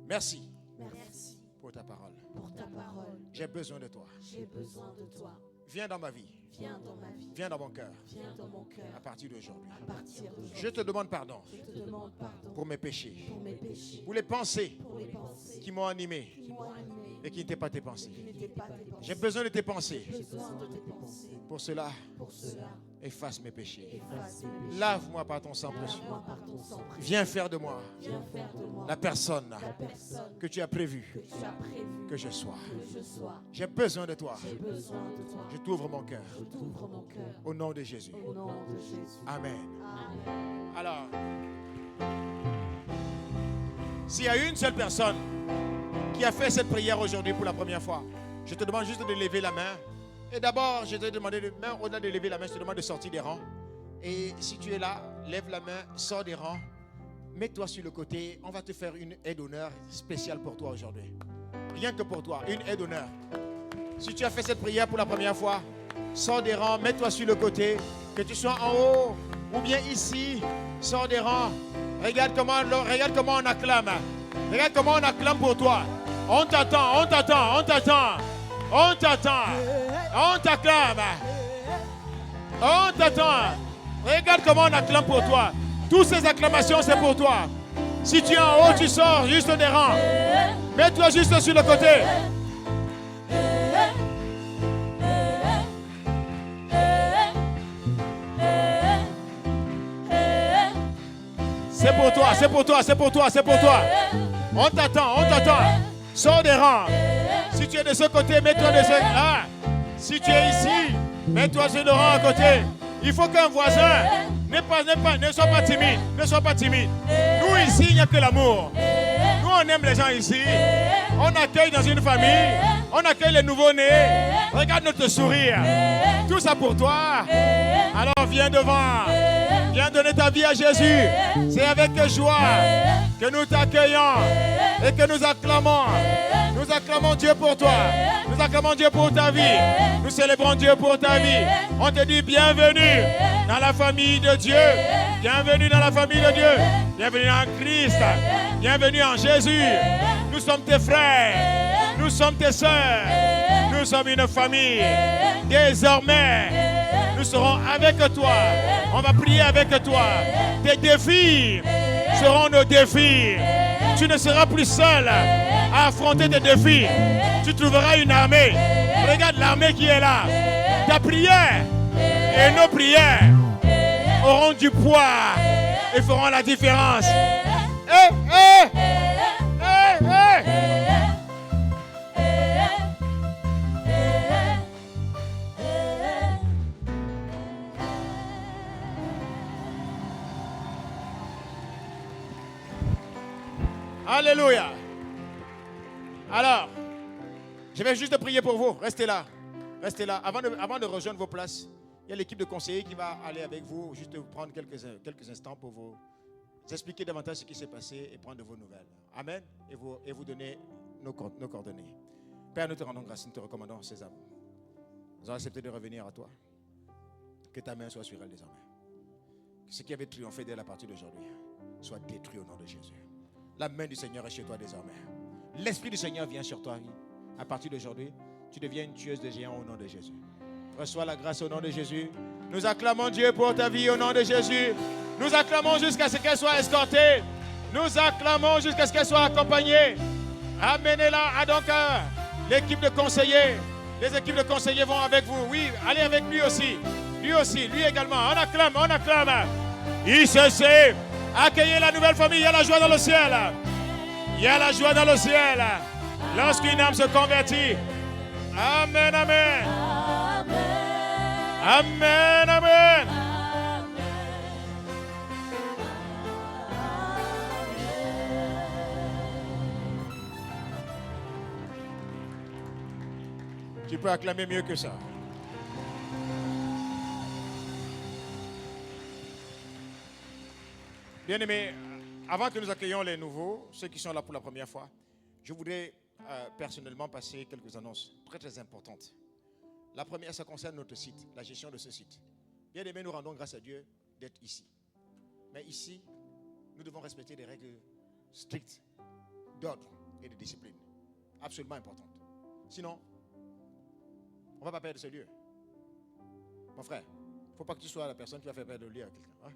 Merci. Merci pour ta parole. pour ta parole. J'ai besoin de toi. J'ai besoin de toi. Viens dans ma vie. Viens dans ma vie. Viens dans mon cœur. Viens dans mon cœur. À partir d'aujourd'hui. À partir d'aujourd'hui. Je te demande pardon Je te demande pardon pour mes péchés. pour mes péchés, Pour les pensées pour les pensées qui m'ont animé. qui m'ont animé et qui n'était pas tes pensées. qui n'était pas tes pensées. J'ai besoin de tes pensées. J'ai besoin de tes pensées. Pour cela, Pour cela, efface mes péchés. efface mes péchés. Lave-moi par ton sang précieux. Lave-moi par ton sang précieux. Viens faire de moi Viens faire de moi la personne la personne que tu as prévu que tu as prévu que je sois. que je sois. J'ai besoin de toi. J'ai besoin de toi. Je t'ouvre mon cœur. Je t'ouvre mon cœur. Au nom de Jésus. Au nom de Jésus. Amen. Amen. Alors, s'il y a une seule personne qui a fait cette prière aujourd'hui pour la première fois, je te demande juste de lever la main. Et d'abord, je te demande, même au-delà de lever la main, je te demande de sortir des rangs. Et si tu es là, lève la main, sors des rangs, mets-toi sur le côté. On va te faire une aide d'honneur spéciale pour toi aujourd'hui. Rien que pour toi, une aide d'honneur. Si tu as fait cette prière pour la première fois, sors des rangs, mets-toi sur le côté. Que tu sois en haut ou bien ici, sors des rangs. Regarde comment on acclame. Regarde comment on acclame pour toi. On t'attend, on t'attend, on t'attend. On t'attend. On t'acclame. On t'attend. Regarde comment on acclame pour toi. Toutes ces acclamations, c'est pour toi. Si tu es en haut, tu sors juste des rangs. Mets-toi juste sur le côté. C'est pour toi, c'est pour toi, c'est pour toi, c'est pour toi. On t'attend, on t'attend. Sors des rangs. Si tu es de ce côté, mets-toi de ce là. Si tu es ici, mets-toi sur le rang à côté. Il faut qu'un voisin ne soit pas timide. Ne sois pas timide. Nous ici, il n'y a que l'amour. Nous, on aime les gens ici. On accueille dans une famille. On accueille les nouveaux-nés. Regarde notre sourire. Tout ça pour toi. Alors viens devant. Viens donner ta vie à Jésus. C'est avec joie que nous t'accueillons et que nous acclamons. Nous acclamons Dieu pour toi. Nous acclamons Dieu pour ta vie. Nous célébrons Dieu pour ta vie. On te dit bienvenue dans la famille de Dieu. Bienvenue dans la famille de Dieu. Bienvenue en Christ. Bienvenue en Jésus. Nous sommes tes frères. Nous sommes tes sœurs. Nous sommes une famille. Désormais, nous serons avec toi. On va prier avec toi. Tes défis seront nos défis. Tu ne seras plus seul à affronter tes défis. Tu trouveras une armée. Regarde l'armée qui est là. Ta prière et nos prières auront du poids et feront la différence. Alléluia. Alors, je vais juste prier pour vous. Restez là. Restez là. Avant de rejoindre vos places, il y a l'équipe de conseillers qui va aller avec vous, juste prendre quelques instants pour vous expliquer davantage ce qui s'est passé et prendre de vos nouvelles. Amen. Et vous donner nos coordonnées. Père, nous te rendons grâce, nous te recommandons ces âmes. Nous avons accepté de revenir à toi. Que ta main soit sur elles désormais. Que ce qui avait triomphé d'elle à partir d'aujourd'hui soit détruit au nom de Jésus. La main du Seigneur est chez toi désormais. L'Esprit du Seigneur vient sur toi. À partir d'aujourd'hui, tu deviens une tueuse de géants au nom de Jésus. Reçois la grâce au nom de Jésus. Nous acclamons Dieu pour ta vie au nom de Jésus. Nous acclamons jusqu'à ce qu'elle soit escortée. Nous acclamons jusqu'à ce qu'elle soit accompagnée. Amenez-la à donc l'équipe de conseillers. Les équipes de conseillers vont avec vous. Oui, allez avec lui aussi. Lui aussi, lui également. On acclame, on acclame. Il se sait. Accueillez la nouvelle famille. Il y a la joie dans le ciel. Il y a la joie dans le ciel. Lorsqu'une âme se convertit. Amen, amen. Amen, amen. Tu peux acclamer mieux que ça. Bien-aimés, avant que nous accueillions les nouveaux, ceux qui sont là pour la première fois, je voudrais personnellement passer quelques annonces très très importantes. La première, ça concerne notre site, la gestion de ce site. Bien-aimés, nous rendons grâce à Dieu d'être ici. Mais ici, nous devons respecter des règles strictes d'ordre et de discipline. Absolument importantes. Sinon, on ne va pas perdre ce lieu. Mon frère, il ne faut pas que tu sois la personne qui va faire perdre le lieu à quelqu'un. Hein?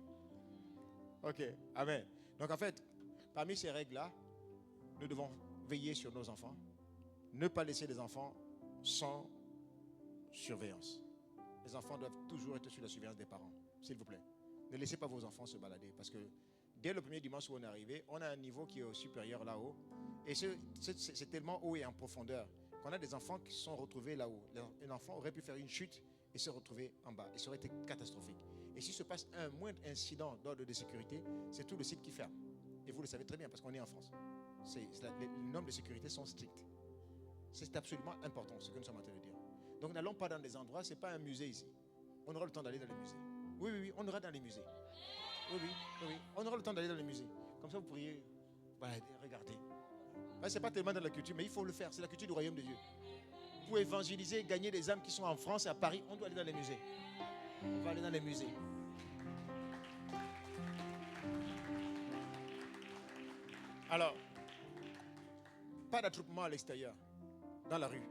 Ok, amen. Donc en fait, parmi ces règles-là, nous devons veiller sur nos enfants. Ne pas laisser les enfants sans surveillance. Les enfants doivent toujours être sous la surveillance des parents, s'il vous plaît. Ne laissez pas vos enfants se balader parce que dès le premier dimanche où on est arrivé, on a un niveau qui est supérieur là-haut. Et c'est tellement haut et en profondeur qu'on a des enfants qui se sont retrouvés là-haut. Un enfant aurait pu faire une chute et se retrouver en bas. Et ça aurait été catastrophique. Et s'il se passe un moindre incident d'ordre de sécurité, c'est tout le site qui ferme. Et vous le savez très bien parce qu'on est en France. Les normes de sécurité sont strictes. C'est absolument important ce que nous sommes en train de dire. Donc n'allons pas dans des endroits, ce n'est pas un musée ici. On aura le temps d'aller dans les musées. Oui, oui, oui, on ira dans les musées. Oui, oui, oui, oui. On aura le temps d'aller dans les musées. Comme ça, vous pourriez regarder. Ce n'est pas tellement dans la culture, mais il faut le faire. C'est la culture du royaume de Dieu. Pour évangéliser, gagner des âmes qui sont en France et à Paris, on doit aller dans les musées. On va aller dans les musées. Alors, pas d'attroupement à l'extérieur, dans la rue.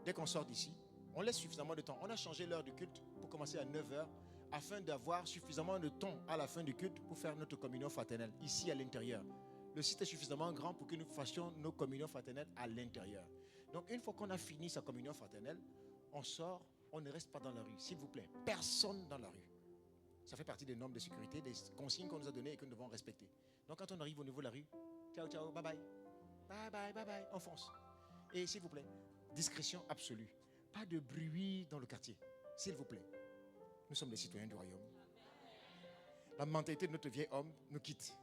Dès qu'on sort d'ici, on laisse suffisamment de temps. On a changé l'heure du culte pour commencer à 9h afin d'avoir suffisamment de temps à la fin du culte pour faire notre communion fraternelle, ici à l'intérieur. Le site est suffisamment grand pour que nous fassions nos communions fraternelles à l'intérieur. Donc une fois qu'on a fini sa communion fraternelle, on sort, on ne reste pas dans la rue, s'il vous plaît. Personne dans la rue. Ça fait partie des normes de sécurité, des consignes qu'on nous a données et que nous devons respecter. Donc quand on arrive au niveau de la rue, ciao, ciao, bye bye. Bye bye, bye bye, on fonce. Et s'il vous plaît, discrétion absolue. Pas de bruit dans le quartier, s'il vous plaît. Nous sommes les citoyens du royaume. La mentalité de notre vieil homme nous quitte.